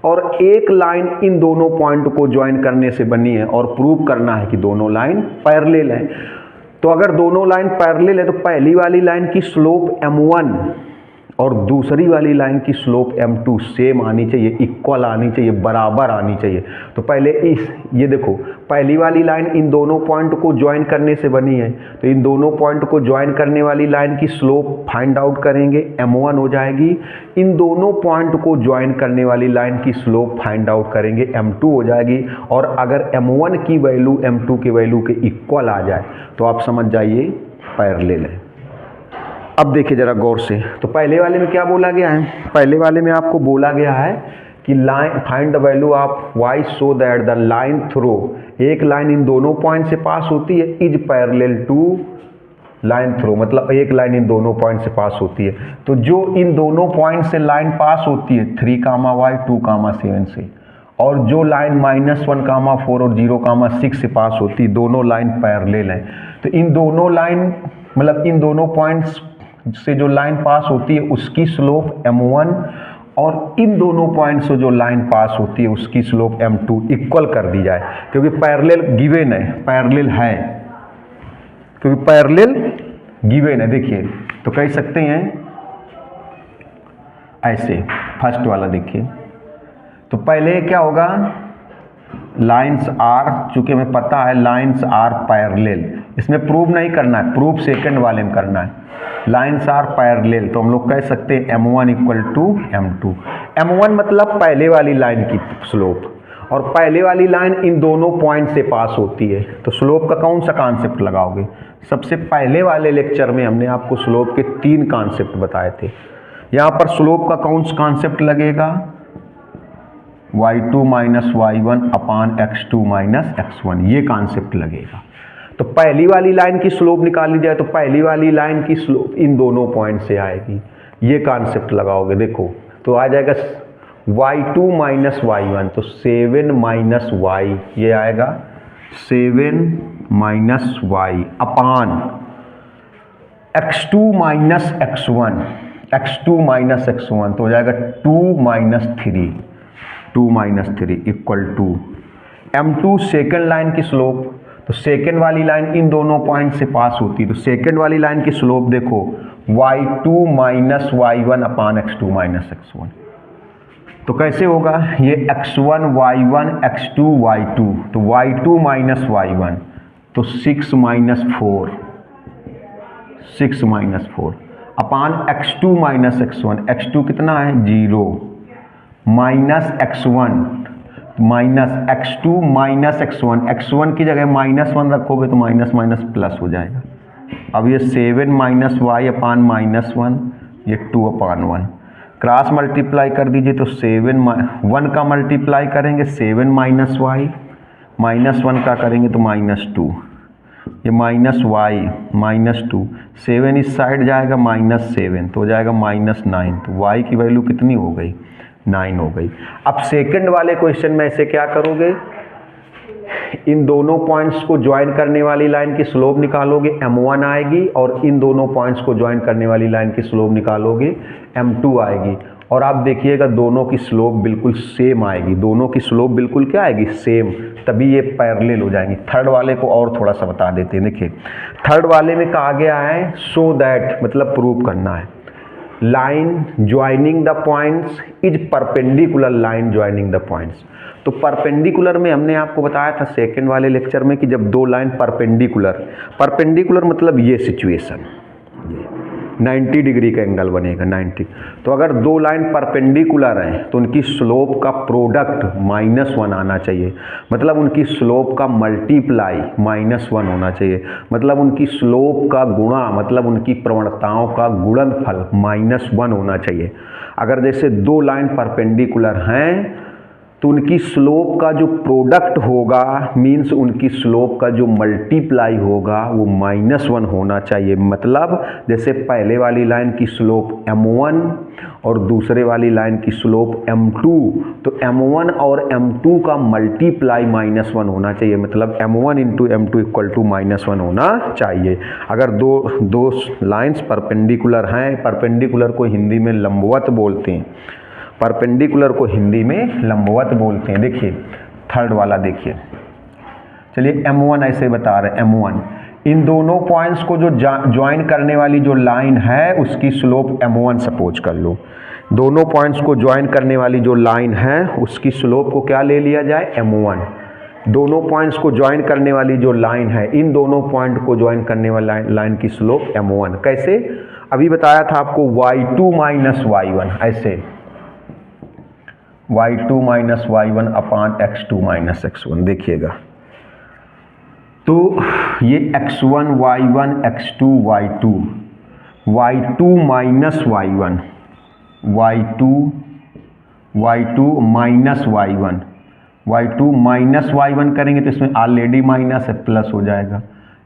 A: और एक लाइन इन दोनों पॉइंट को ज्वाइन करने से बनी है, और प्रूव करना है कि दोनों लाइन पैरेलल है। तो अगर दोनों लाइन पैरेलल है तो पहली वाली लाइन की स्लोप m1 और दूसरी वाली लाइन की स्लोप m2 सेम आनी चाहिए, इक्वल आनी चाहिए, बराबर आनी चाहिए। तो पहले ये देखो, पहली वाली लाइन इन दोनों पॉइंट को ज्वाइन करने से बनी है, तो इन दोनों पॉइंट को ज्वाइन करने वाली लाइन की स्लोप फाइंड आउट करेंगे, m1 हो जाएगी। इन दोनों पॉइंट को ज्वाइन करने वाली लाइन की स्लोप फाइंड आउट करेंगे, m2 हो जाएगी। और अगर m1 की वैल्यू m2 के वैल्यू के इक्वल आ जाए तो आप समझ जाइए पैरेलल है। अब देखिए जरा गौर से, तो पहले वाले में क्या बोला गया है? पहले वाले में आपको बोला गया है कि line find the value of y so that the line through, एक लाइन इन दोनों पॉइंट से पास होती है, is parallel to line through, मतलब एक लाइन इन दोनों पॉइंट से पास होती है। तो जो इन दोनों पॉइंट से लाइन पास होती है 3, y 2, 7 से, और जो लाइन -1, 4 और 0, 6 से पास होती है, दोनों लाइन पैरेलल है। तो इन दोनों लाइन मतलब इन दोनों पॉइंट्स से जो लाइन पास होती है उसकी स्लोप m1 और इन दोनों पॉइंट से जो लाइन पास होती है उसकी स्लोप m2 इक्वल कर दी जाए, क्योंकि पैरेलल गिवन है, पैरेलल है, क्योंकि पैरेलल गिवन है। देखिए तो कह सकते हैं ऐसे, फर्स्ट वाला देखिए, तो पहले क्या होगा, लाइन्स आर, चूंकि हमें पता है लाइन्स आर पैरेलल, इसमें प्रूव नहीं करना है, प्रूव सेकंड वाले में करना है। लाइन्स आर पैरेलल, तो हम लोग कह सकते हैं m1 equal to m2। m1 मतलब पहले वाली लाइन की स्लोप, और पहले वाली लाइन इन दोनों पॉइंट से पास होती है, तो स्लोप का कौन सा कॉन्सेप्ट लगाओगे? सबसे पहले वाले लेक्चर में हमने आपको स्लोप के 3 कॉन्सेप्ट बताए थे। यहाँ पर स्लोप का कौन सा कॉन्सेप्ट लगेगा? y2 माइनस y1 अपान x2 माइनस x1, ये कॉन्सेप्ट लगेगा। तो पहली वाली लाइन की स्लोप निकाली जाए तो पहली वाली लाइन की स्लोप इन दोनों पॉइंट से आएगी, ये कॉन्सेप्ट लगाओगे। देखो तो आ जाएगा y2 माइनस y1, तो 7 माइनस y, ये आएगा 7 minus y upon x2 minus x1, x2 minus x1, तो हो जाएगा 2 minus 3, 2 minus 3 equal to m2 second line की स्लोप। तो सेकेंड वाली लाइन इन दोनों पॉइंट से पास होती है, तो सेकेंड वाली लाइन की स्लोप देखो y2 माइनस y1 अपान x2 माइनस x1। तो कैसे होगा ये, x1 y1 x2 y2, तो y2 माइनस y1 तो 6 माइनस 4, 6 माइनस 4 अपान x2 माइनस x1, x2 कितना है 0, minus x1 minus x2 minus x1, x1 की जगह -1 रखोगे तो माइनस माइनस प्लस हो जाएगा। अब ये 7 माइनस y अपान -1, ये 2 अपान 1, क्रॉस मल्टीप्लाई कर दीजिए तो 7 1 का मल्टीप्लाई करेंगे 7 माइनस y, -1 का करेंगे तो -2, ये माइनस y माइनस 2, 7 इस साइड जाएगा -7, तो हो जाएगा -9, तो y की वैल्यू कितनी हो गई 9 हो गई। अब सेकंड वाले क्वेश्चन में ऐसे क्या करोगे, इन दोनों पॉइंट्स को ज्वाइन करने वाली लाइन की स्लोप निकालोगे m1 आएगी, और इन दोनों पॉइंट्स को ज्वाइन करने वाली लाइन की स्लोप निकालोगे m2 आएगी। और आप देखिएगा दोनों की स्लोप बिल्कुल सेम आएगी, दोनों की स्लोप बिल्कुल क्या आएगी सेम, तभी ये पैरेलल हो जाएंगी। थर्ड वाले को और थोड़ा सा बता देते हैं। देखिए थर्ड वाले में कहा गया है सो दैट, मतलब प्रूव करना है, line joining the points is perpendicular line joining the points. तो परपेंडिकुलर में हमने आपको बताया था सेकंड वाले लेक्चर में कि जब दो लाइन परपेंडिकुलर मतलब ये सिचुएशन, 90 डिग्री का एंगल बनेगा 90। तो अगर दो लाइन परपेंडिकुलर हैं तो उनकी स्लोप का प्रोडक्ट -1 आना चाहिए, मतलब उनकी स्लोप का मल्टीप्लाई -1 होना चाहिए, मतलब उनकी स्लोप का गुणा, मतलब उनकी प्रवणताओं का गुणनफल -1 होना चाहिए। अगर जैसे दो लाइन परपेंडिकुलर हैं तो उनकी स्लोप का जो प्रोडक्ट होगा मीन्स उनकी स्लोप का जो मल्टीप्लाई होगा वो -1 होना चाहिए। मतलब जैसे पहले वाली लाइन की स्लोप m1 और दूसरे वाली लाइन की स्लोप m2, तो m1 और m2 का मल्टीप्लाई -1 होना चाहिए, मतलब m1 into m2 equal to -1 होना चाहिए। अगर दो लाइन्स परपेंडिकुलर हैं, परपेंडिकुलर को हिंदी में लंबवत बोलते हैं, परपेंडिकुलर को हिंदी में लंबवत बोलते हैं। देखिए थर्ड वाला देखिए, चलिए m1 ऐसे बता रहे हैं, इन दोनों पॉइंट्स को जो ज्वाइन करने वाली जो लाइन है उसकी स्लोप m1 सपोज कर लो। दोनों पॉइंट्स को ज्वाइन करने वाली जो लाइन है उसकी स्लोप को क्या ले लिया जाए, m1। दोनों पॉइंट्स को ज्वाइन करने वाली जो लाइन है, इन दोनों पॉइंट को ज्वाइन करने वाली लाइन की स्लोप m1। कैसे, अभी बताया था आपको y2 माइनस y1, ऐसे y2 माइनस y1 अपान x2 माइनस x1। देखिएगा तो ये x1 y1 x2 y2, y2 minus y1, y2 minus y1, y2 minus y1 करेंगे तो इसमें ऑलरेडी माइनस है, प्लस हो जाएगा।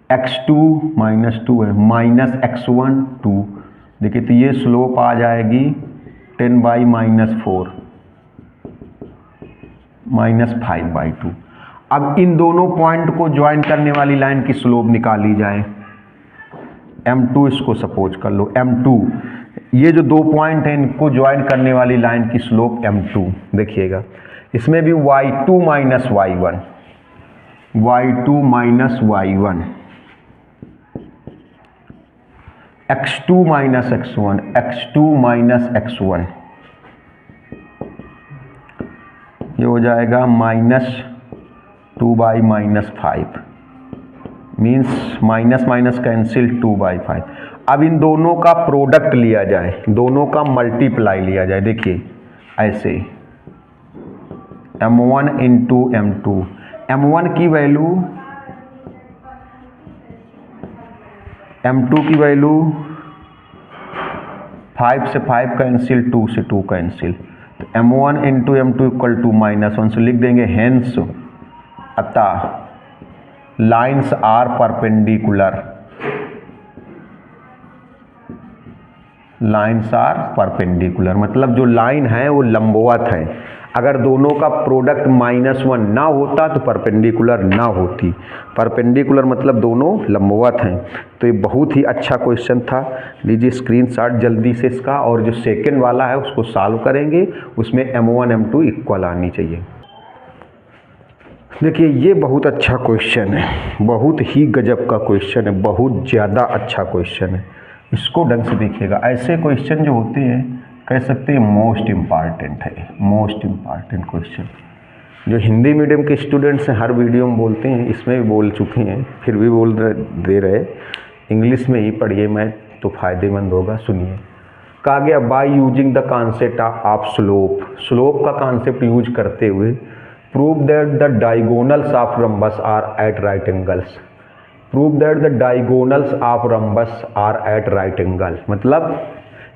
A: x2 माइनस 2 है, माइनस x1 2। देखिए तो ये स्लोप आ जाएगी 10/-4 माइनस 5/2। अब इन दोनों पॉइंट को ज्वाइन करने वाली लाइन की स्लोप निकाली जाए, m2 इसको सपोज कर लो, m2। ये जो दो पॉइंट हैं इनको ज्वाइन करने वाली लाइन की स्लोप m2। देखिएगा इसमें भी y2 minus y1, y2 minus y1, x2 minus x1, x2 minus x1, ये हो जाएगा -2/-5, मीन्स माइनस माइनस कैंसिल 2/5। अब इन दोनों का प्रोडक्ट लिया जाए, दोनों का मल्टीप्लाई लिया जाए। देखिए ऐसे m1 इंटू m2, m1 की वैल्यू m2 की वैल्यू 5 से 5 कैंसिल, 2 से 2 कैंसिल, तो m1 into m2 equal to -1 से लिख देंगे हेंस अतः lines are perpendicular, lines are perpendicular मतलब जो लाइन है वो लंबवत है। अगर दोनों का प्रोडक्ट -1 ना होता तो परपेंडिकुलर ना होती, परपेंडिकुलर मतलब दोनों लंबवत हैं। तो ये बहुत ही अच्छा क्वेश्चन था, लीजिए स्क्रीनशॉट जल्दी से इसका, और जो सेकंड वाला है उसको सॉल्व करेंगे, उसमें m1 m2 इक्वल आनी चाहिए। देखिए ये बहुत अच्छा क्वेश्चन है, बहुत ही गजब का क्वेश्चन है, बहुत ज़्यादा अच्छा क्वेश्चन है। इसको ढंग से देखिएगा, ऐसे क्वेश्चन जो होते हैं कह सकते हैं मोस्ट इम्पॉर्टेंट है, मोस्ट इम्पॉर्टेंट क्वेश्चन। जो हिंदी मीडियम के स्टूडेंट्स हैं हर वीडियो में बोलते हैं, इसमें भी बोल चुके हैं, फिर भी बोल दे रहे, इंग्लिश में ही पढ़िए मैं तो फ़ायदेमंद होगा। सुनिए, कहा गया by using the concept of slope, slope का कॉन्सेप्ट यूज करते हुए prove that the diagonals of rhombus are at right angles, prove that the diagonals of rhombus are at right angle. मतलब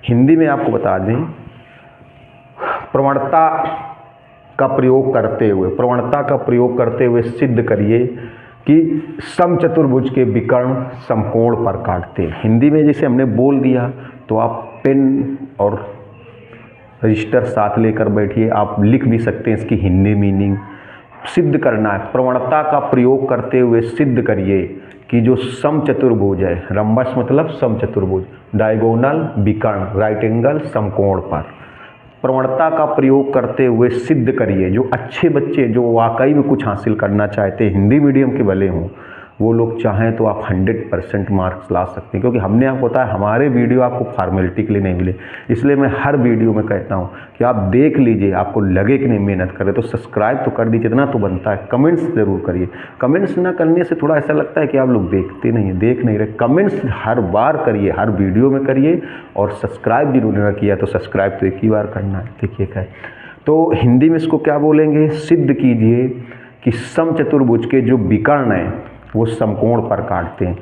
A: हिंदी में आपको बता दें, प्रवणता का प्रयोग करते हुए, प्रवणता का प्रयोग करते हुए सिद्ध करिए कि समचतुर्भुज के विकर्ण समकोण पर काटते हैं। हिंदी में जैसे हमने बोल दिया तो आप पेन और रजिस्टर साथ लेकर बैठिए, आप लिख भी सकते हैं इसकी हिंदी मीनिंग। सिद्ध करना है, प्रवणता का प्रयोग करते हुए सिद्ध करिए कि जो समचतुर्भुज है, रम्बस मतलब समचतुर्भुज, डायगोनल विकर्ण, राइट एंगल समकोण पर प्रवणता का प्रयोग करते हुए सिद्ध करिए। जो अच्छे बच्चे जो वाकई में कुछ हासिल करना चाहते हैं, हिंदी मीडियम के भले हों, वो लोग चाहें तो आप 100% मार्क्स ला सकते हैं, क्योंकि हमने आपको बताया हमारे वीडियो आपको फॉर्मेलिटी के लिए नहीं मिले। इसलिए मैं हर वीडियो में कहता हूँ कि आप देख लीजिए, आपको लगे कि नहीं मेहनत करें तो सब्सक्राइब तो कर दीजिए, इतना तो बनता है। कमेंट्स ज़रूर करिए, कमेंट्स ना करने से थोड़ा ऐसा लगता है कि आप लोग देखते नहीं हैं, देख नहीं रहे। कमेंट्स हर बार करिए, हर वीडियो में करिए, और सब्सक्राइब जिन्होंने किया तो सब्सक्राइब तो एक ही बार करना है। देखिए क्या है, तो हिंदी में इसको क्या बोलेंगे, सिद्ध कीजिए कि समचतुर्भुज के जो विकर्ण हैं वो समकोण पर काटते हैं।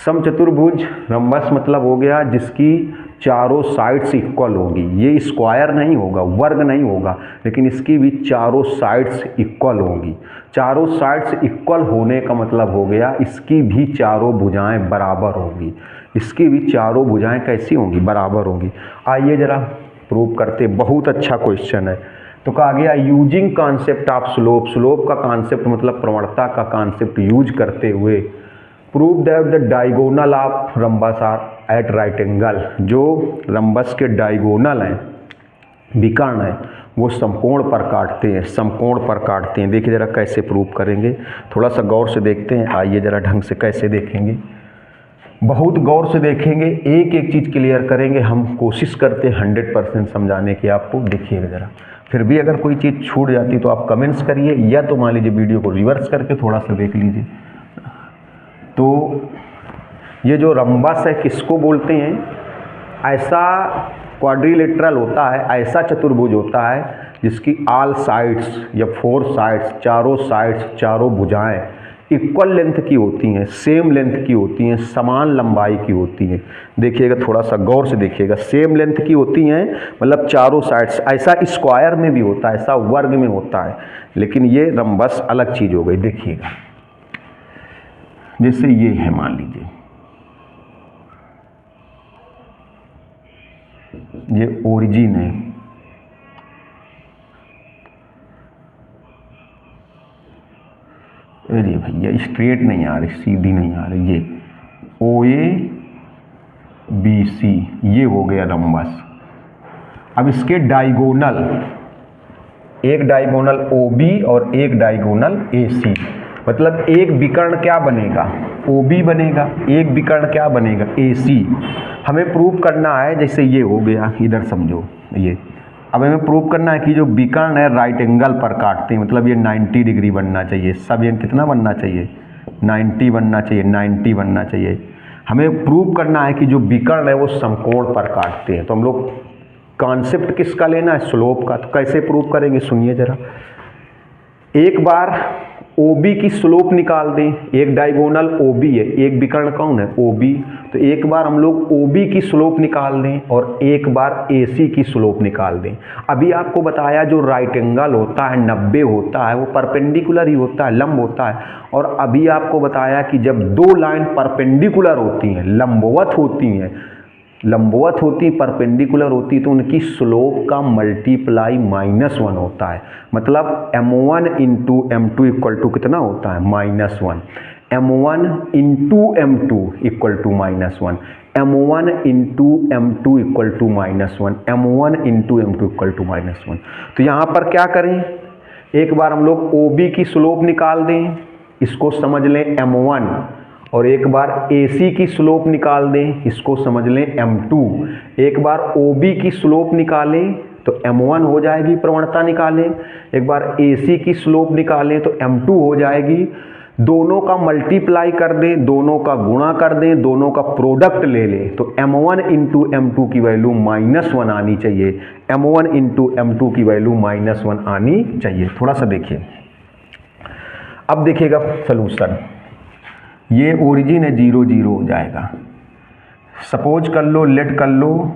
A: समचतुर्भुज रम्बस मतलब हो गया जिसकी चारों साइड्स इक्वल होगी, ये स्क्वायर नहीं होगा, वर्ग नहीं होगा, लेकिन इसकी भी चारों साइड्स इक्वल होंगी। चारों साइड्स इक्वल होने का मतलब हो गया इसकी भी चारों भुजाएं बराबर होंगी। इसकी भी चारों भुजाएं कैसी होंगी, बराबर होंगी। आइए जरा प्रूव करते, बहुत अच्छा क्वेश्चन है। तो कहा गया using concept of slope, slope का कॉन्सेप्ट मतलब प्रवणता का कॉन्सेप्ट यूज करते हुए prove that the diagonal of rhombus are at right angle, जो रम्बस के डायगोनल हैं, विकर्ण हैं, वो समकोण पर काटते हैं, समकोण पर काटते हैं। देखिए जरा कैसे प्रूव करेंगे, थोड़ा सा गौर से देखते हैं। आइए जरा ढंग से कैसे देखेंगे। बहुत गौर से देखेंगे, एक एक चीज़ क्लियर करेंगे। हम कोशिश करते हैं 100% समझाने की आपको। देखिएगा ज़रा, फिर भी अगर कोई चीज़ छूट जाती तो आप कमेंट्स करिए, या तो मान लीजिए वीडियो को रिवर्स करके थोड़ा सा देख लीजिए। तो ये जो रम्बस है किसको बोलते हैं? ऐसा क्वाड्रिलेटरल होता है, ऐसा चतुर्भुज होता है जिसकी ऑल साइड्स या 4 साइड्स, चारों साइड्स, चारों भुजाएं इक्वल लेंथ की होती हैं, सेम लेंथ की होती हैं, समान लंबाई की होती हैं। देखिएगा, थोड़ा सा गौर से देखिएगा, सेम लेंथ की होती हैं, मतलब चारों साइड्स। ऐसा स्क्वायर में भी होता है, ऐसा वर्ग में होता है, लेकिन ये रम्बस अलग चीज़ हो गई। देखिएगा, जैसे ये है, मान लीजिए ये ओरिजिन है, अरे भैया स्ट्रेट नहीं आ रही, सीधी नहीं आ रही, ये OABC ये हो गया रम्बस। अब इसके डायगोनल, एक डायगोनल OB और एक डायगोनल AC, मतलब एक विकर्ण क्या बनेगा? OB बनेगा, एक विकर्ण क्या बनेगा? AC। हमें प्रूव करना है, जैसे ये हो गया, इधर समझो ये। अब हमें प्रूव करना है कि जो विकर्ण है राइट एंगल पर काटते हैं, मतलब ये 90 डिग्री बनना चाहिए। सब ये कितना बनना चाहिए? 90 बनना चाहिए, 90 बनना चाहिए। हमें प्रूव करना है कि जो विकर्ण है वो समकोण पर काटते हैं। तो हम लोग कॉन्सेप्ट किसका लेना है? स्लोप का। तो कैसे प्रूव करेंगे, सुनिए जरा। एक बार OB की स्लोप निकाल दें। एक डायगोनल OB है, एक विकर्ण कौन है? OB। तो एक बार हम लोग OB की स्लोप निकाल दें और एक बार AC की स्लोप निकाल दें। अभी आपको बताया जो राइट एंगल होता है 90 होता है, वो परपेंडिकुलर ही होता है, लंब होता है। और अभी आपको बताया कि जब दो लाइन परपेंडिकुलर होती हैं, लंबवत होती परपेंडिकुलर होती, तो उनकी स्लोप का मल्टीप्लाई -1 होता है। मतलब M1 into M2 equal to कितना होता है? -1। M1 into M2 equal to -1, M1 into M2 equal to -1, M1 into M2 equal to -1। तो यहाँ पर क्या करें? एक बार हम लोग OB की स्लोप निकाल दें, इसको समझ लें M1, और एक बार AC की स्लोप निकाल दें, इसको समझ लें M2। एक बार OB की स्लोप निकालें तो M1 हो जाएगी, प्रवणता निकालें। एक बार AC की स्लोप निकालें तो M2 हो जाएगी। दोनों का मल्टीप्लाई कर दें, दोनों का गुणा कर दें, दोनों का प्रोडक्ट ले लें, तो M1 इंटू M2 की वैल्यू -1 आनी चाहिए। M1 इंटू M2 की वैल्यू -1 आनी चाहिए। थोड़ा सा देखिए, अब देखिएगा सलूशन। ये ओरिजिन है, 0 0 हो जाएगा। सपोज कर लो, लेट कर लो,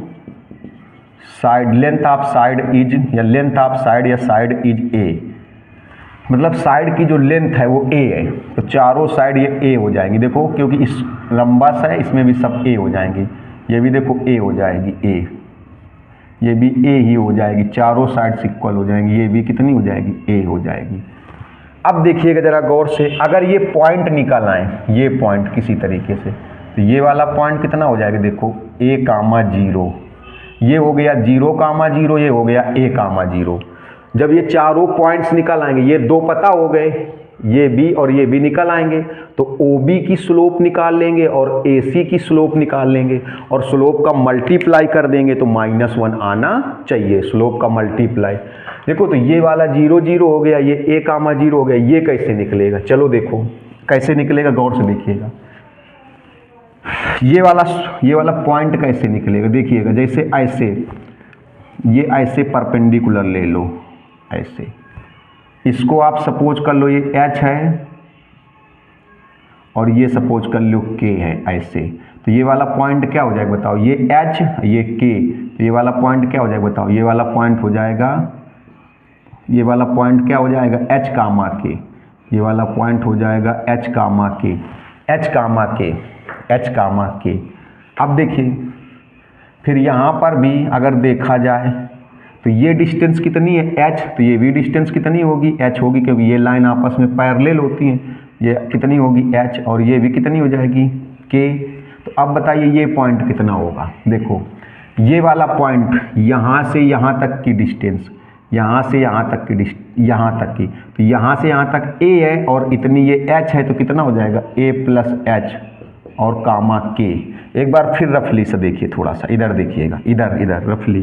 A: side length of side is, या लेंथ ऑफ साइड या साइड इज A, मतलब साइड की जो लेंथ है वो A है, तो चारों साइड ये A हो जाएंगी। देखो, क्योंकि इस रम्बस है, इसमें भी सब A हो जाएंगी। ये भी देखो A हो जाएगी, A, ये भी A ही हो जाएगी, चारों साइड इक्वल हो जाएंगी। ये भी कितनी हो जाएगी? A हो जाएगी। अब देखिएगा जरा गौर से, अगर ये पॉइंट निकल आए, ये पॉइंट किसी तरीके से, तो ये वाला पॉइंट कितना हो जाएगा? देखो A,0, ये हो गया 0,0, ये हो गया A,0। जब ये चारों पॉइंट्स निकल आएंगे, ये दो पता हो गए, ये भी और ये भी निकल आएंगे, तो OB की स्लोप निकाल लेंगे और AC की स्लोप निकाल लेंगे, और स्लोप का मल्टीप्लाई कर देंगे तो -1 आना चाहिए, स्लोप का मल्टीप्लाई। देखो, तो ये वाला 0 0 हो गया, ये A,0 हो गया। ये कैसे निकलेगा? चलो देखो कैसे निकलेगा, गौर से देखिएगा। ये वाला पॉइंट कैसे निकलेगा? देखिएगा, जैसे ऐसे, ये ऐसे परपेंडिकुलर ले लो, ऐसे। इसको आप सपोज कर लो ये H है, और ये सपोज कर लो K है, ऐसे। तो ये वाला पॉइंट क्या हो जाएगा बताओ? ये H, ये K, तो ये वाला पॉइंट क्या हो जाएगा बताओ? ये वाला पॉइंट हो जाएगा, ये वाला पॉइंट क्या हो जाएगा? H,K। ये वाला पॉइंट हो जाएगा H,K, H,K। अब देखिए, फिर यहाँ पर भी अगर देखा जाए तो ये डिस्टेंस कितनी है? H, तो ये भी डिस्टेंस कितनी होगी? H होगी, क्योंकि ये लाइन आपस में पैरेलल होती हैं। ये कितनी होगी? H, और ये भी कितनी हो जाएगी? K। तो अब बताइए ये पॉइंट कितना होगा? देखो, ये वाला पॉइंट यहाँ से यहाँ तक की डिस्टेंस, यहाँ से यहाँ तक की यहाँ तक की, तो यहाँ से यहाँ तक A है और इतनी ये H है, तो कितना हो जाएगा? A + H और कामा के। एक बार फिर रफली से देखिए, थोड़ा सा इधर देखिएगा, इधर रफली,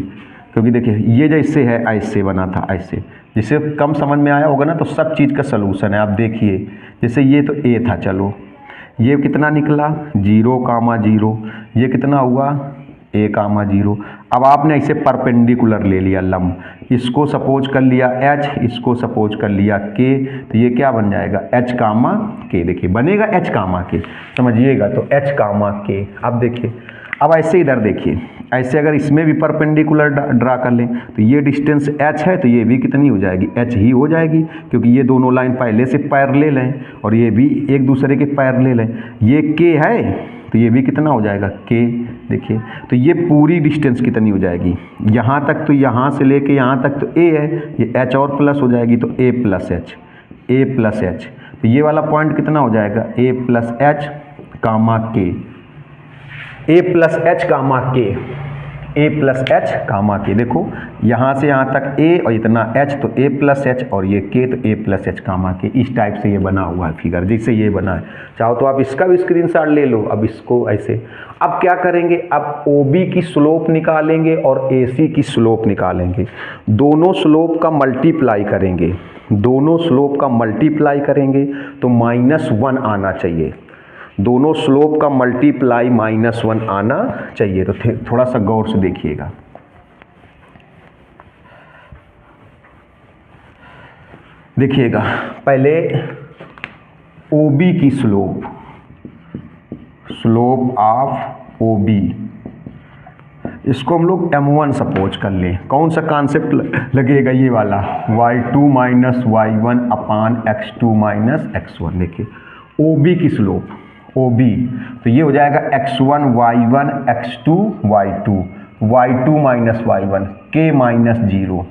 A: क्योंकि देखिए ये जैसे है ऐसे बना था, ऐसे जिसे कम समझ में आया होगा ना, तो सब चीज़ का सलूशन है। आप देखिए जैसे ये तो ए था, चलो ये कितना निकला 0, 0, ये कितना हुआ a, 0। अब आपने इसे परपेंडिकुलर ले लिया लंब, इसको सपोज कर लिया h, इसको सपोज कर लिया k, तो ये क्या बन जाएगा h, k। देखिए बनेगा h, k, समझिएगा, तो h, k। अब देखिए, अब ऐसे इधर देखिए, ऐसे अगर इसमें भी परपेंडिकुलर ड्रा कर लें तो ये डिस्टेंस h है, तो ये भी कितनी हो जाएगी h ही हो जाएगी, क्योंकि ये दोनों लाइन पहले से पैरेलल हैं और ये भी एक दूसरे के पैरेलल हैं। ये k है तो ये भी कितना हो जाएगा k। देखिए तो ये पूरी डिस्टेंस कितनी हो जाएगी, यहाँ तक तो यहाँ से लेके यहाँ तक तो a है, ये h और प्लस हो जाएगी तो a plus h, a plus h। तो ये वाला पॉइंट कितना हो जाएगा a plus h comma k, a plus h comma k, a plus h comma k। देखो यहाँ से यहाँ तक a और इतना h, तो a प्लस h और ये k, तो a plus h comma k। इस टाइप से ये बना हुआ है फिगर, जैसे ये बना है। चाहो तो आप इसका भी स्क्रीनशॉट ले लो। अब इसको ऐसे, अब क्या करेंगे, अब OB की स्लोप निकालेंगे और AC की स्लोप निकालेंगे। दोनों स्लोप का मल्टीप्लाई करेंगे, दोनों स्लोप का मल्टीप्लाई करेंगे तो -1 आना चाहिए। दोनों स्लोप का मल्टीप्लाई -1 आना चाहिए। तो थोड़ा सा गौर से देखिएगा। देखिएगा पहले OB की स्लोप, स्लोप ऑफ OB, इसको हम लोग m1 सपोज कर लें। कौन सा कॉन्सेप्ट लगेगा, ये वाला y2 माइनस y1 अपान x2 माइनस x1। देखिए OB की स्लोप, OB, तो ये हो जाएगा x1 y1 x2 y2, y2 minus y1 k minus 0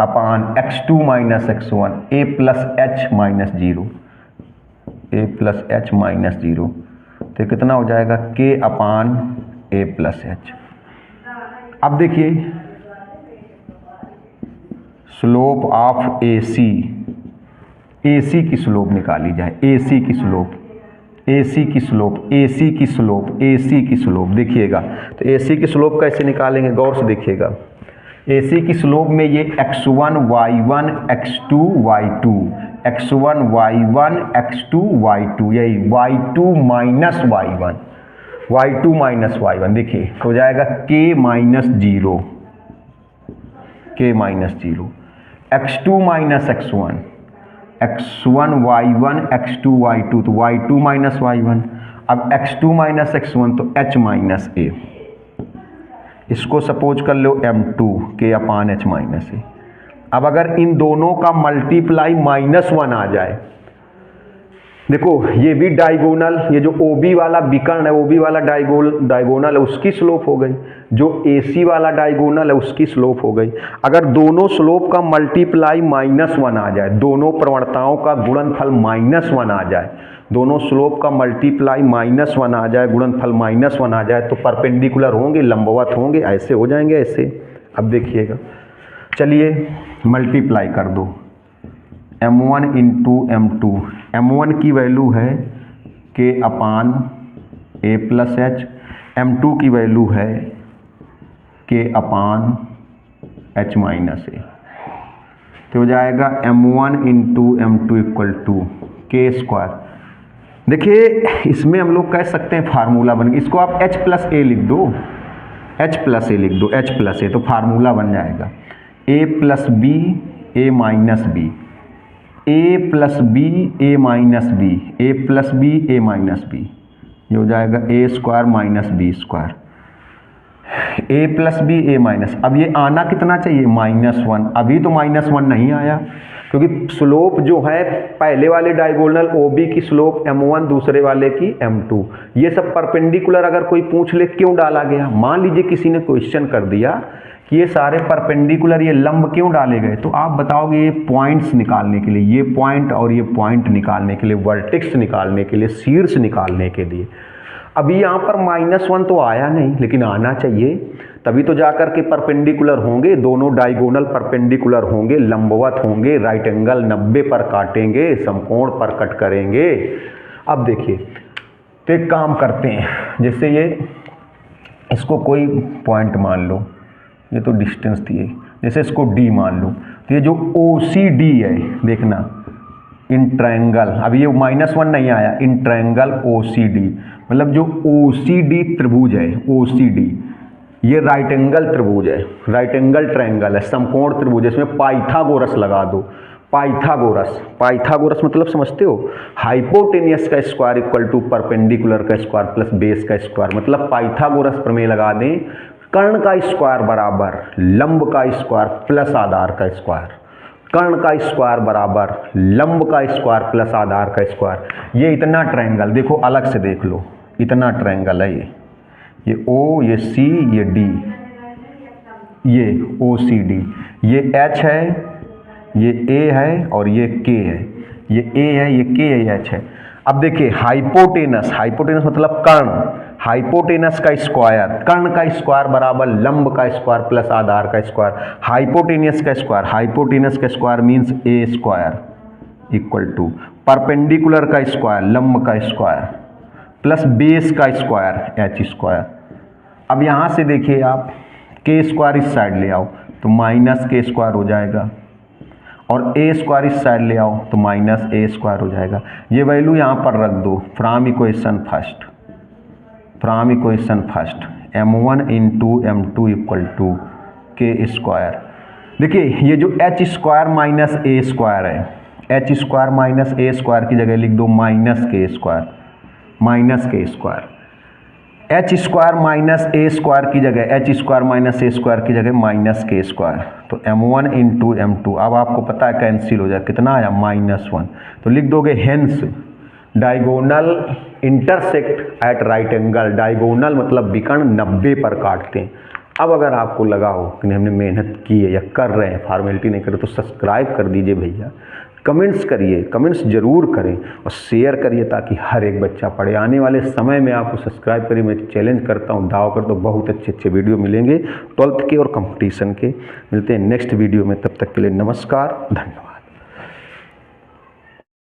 A: upon x2 minus x1 a plus h minus 0, a plus h minus 0। तो कितना हो जाएगा k upon a plus h। अब देखिए स्लोप ऑफ AC, AC की स्लोप निकाली जाए, AC की स्लोप, AC की स्लोप, AC की स्लोप, AC की स्लोप। देखिएगा तो AC की स्लोप कैसे निकालेंगे, गौर से देखिएगा। AC की स्लोप में ये x1 y1 x2 y2, x1 y1 x2 y2, यही y2 minus y1, y2 minus y1। देखिए हो जाएगा k minus 0, k minus 0, x2 minus x1, x1 y1 x2 y2, तो y2 माइनस y1। अब x2 माइनस x1 तो h minus a, इसको suppose कर लो m2 k upon h minus a। अब अगर इन दोनों का मल्टीप्लाई -1 आ जाए, देखो ये भी डायगोनल, ये जो OB वाला विकर्ण है, OB वाला डायगोनल है, उसकी स्लोप हो गई। जो AC वाला डायगोनल है उसकी स्लोप हो गई। अगर दोनों स्लोप का मल्टीप्लाई -1 आ जाए, दोनों प्रवणताओं का गुणनफल -1 आ जाए, दोनों स्लोप का मल्टीप्लाई -1 आ जाए, गुणनफल -1 आ जाए, तो परपेंडिकुलर होंगे, लंबवत होंगे, ऐसे हो जाएंगे ऐसे। अब देखिएगा, चलिए मल्टीप्लाई कर दो m1 इंटू m2। m1 की वैल्यू है k upon a plus h, m2 की वैल्यू है k upon h minus a। तो हो जाएगा m1 into m2 equal to k square. देखिए इसमें हम लोग कह सकते हैं फार्मूला बन गया, इसको आप h प्लस a लिख दो, h प्लस a लिख दो, h प्लस a, तो फार्मूला बन जाएगा a plus b a minus b, a plus b a minus b, a plus b a minus b। ये हो जाएगा a square minus b square, a plus b a minus. अब ये आना कितना चाहिए -1, अभी तो -1 नहीं आया, क्योंकि स्लोप जो है पहले वाले डायगोनल OB की स्लोप m1, दूसरे वाले की m2। ये सब परपेंडिकुलर अगर कोई पूछ ले क्यों डाला गया, मान लीजिए किसी ने क्वेश्चन कर दिया कि ये सारे परपेंडिकुलर, ये लंब क्यों डाले गए, तो आप बताओगे ये पॉइंट्स निकालने के लिए, ये पॉइंट और ये पॉइंट निकालने के लिए, वर्टेक्स निकालने के लिए, शीर्ष निकालने के लिए। अभी यहाँ पर -1 तो आया नहीं, लेकिन आना चाहिए, तभी तो जाकर के परपेंडिकुलर होंगे, दोनों डायगोनल परपेंडिकुलर होंगे, लंबवत होंगे, राइट एंगल 90 पर काटेंगे, समकोण पर कट करेंगे। अब देखिए तो एक काम करते हैं, जैसे ये इसको कोई पॉइंट मान लो, ये तो डिस्टेंस थी, जैसे इसको डी मान लो, तो ये जो OCD है देखना, इन ट्रायंगल, अब ये -1 नहीं आया, इन ट्रायंगल OCD, मतलब जो OCD त्रिभुज है, OCD ये राइट एंगल त्रिभुज है, राइट एंगल ट्रायंगल है, समकोण त्रिभुज है, इसमें पाइथागोरस लगा दो। पाइथागोरस, पाइथागोरस मतलब समझते हो, हाइपोटेनियस का स्क्वायर इक्वल टू परपेंडिकुलर का स्क्वायर प्लस बेस का स्क्वायर, मतलब पाइथागोरस प्रमेय लगा दें, कर्ण का स्क्वायर बराबर लंब का स्क्वायर प्लस आधार का स्क्वायर, कर्ण का स्क्वायर बराबर लंब का स्क्वायर प्लस आधार का स्क्वायर। ये इतना ट्रायंगल देखो, अलग से देख लो, इतना ट्रायंगल है ये O, ये C, ये D, ये OCD, ये H है, ये A है और ये K है, ये A है, ये K है, ये H है। अब देखिए हाइपोटेनस, हाइपोटेनस मतलब कर्ण, हाइपोटेनस का स्क्वायर, कर्ण का स्क्वायर बराबर लंब का स्क्वायर प्लस आधार का स्क्वायर, हाइपोटेनियस का स्क्वायर, हाइपोटेनस का square means A square equal to perpendicular का स्क्वायर, लंब का स्क्वायर प्लस बेस का स्क्वायर H स्क्वायर। अब यहाँ से देखिए आप K स्क्वायर इस साइड ले आओ तो -K स्क्वायर हो जाएगा, और A स्क्वायर इस साइड ले आओ तो -A स्क्वायर हो जाएगा। ये वैल्यू यहाँ पर रख दो, from equation first, from equation first m1 into m2 equal to K square. देखिए ये जो H square minus A square है, H square minus A square की जगह लिख दो -K square, -K square, H square minus A square की जगह, H square minus A square की जगह -K स्क्वायर, तो m1 इंटू m2, अब आपको पता है कैंसिल हो जाए, कितना आया -1, तो लिख दोगे hence diagonal intersect at right angle, diagonal मतलब विकर्ण 90 पर काटते हैं। अब अगर आपको लगा हो कि हमने मेहनत की है या कर रहे हैं, फॉर्मेलिटी नहीं करे, तो सब्सक्राइब कर दीजिए भैया, कमेंट्स करिए, कमेंट्स जरूर करें और शेयर करिए ताकि हर एक बच्चा पढ़े। आने वाले समय में आपको सब्सक्राइब करिए, मैं चैलेंज करता हूँ, दाव करता हूँ, बहुत अच्छे वीडियो मिलेंगे 12th के और कंपटीशन के। मिलते हैं नेक्स्ट वीडियो में, तब तक के लिए नमस्कार, धन्यवाद।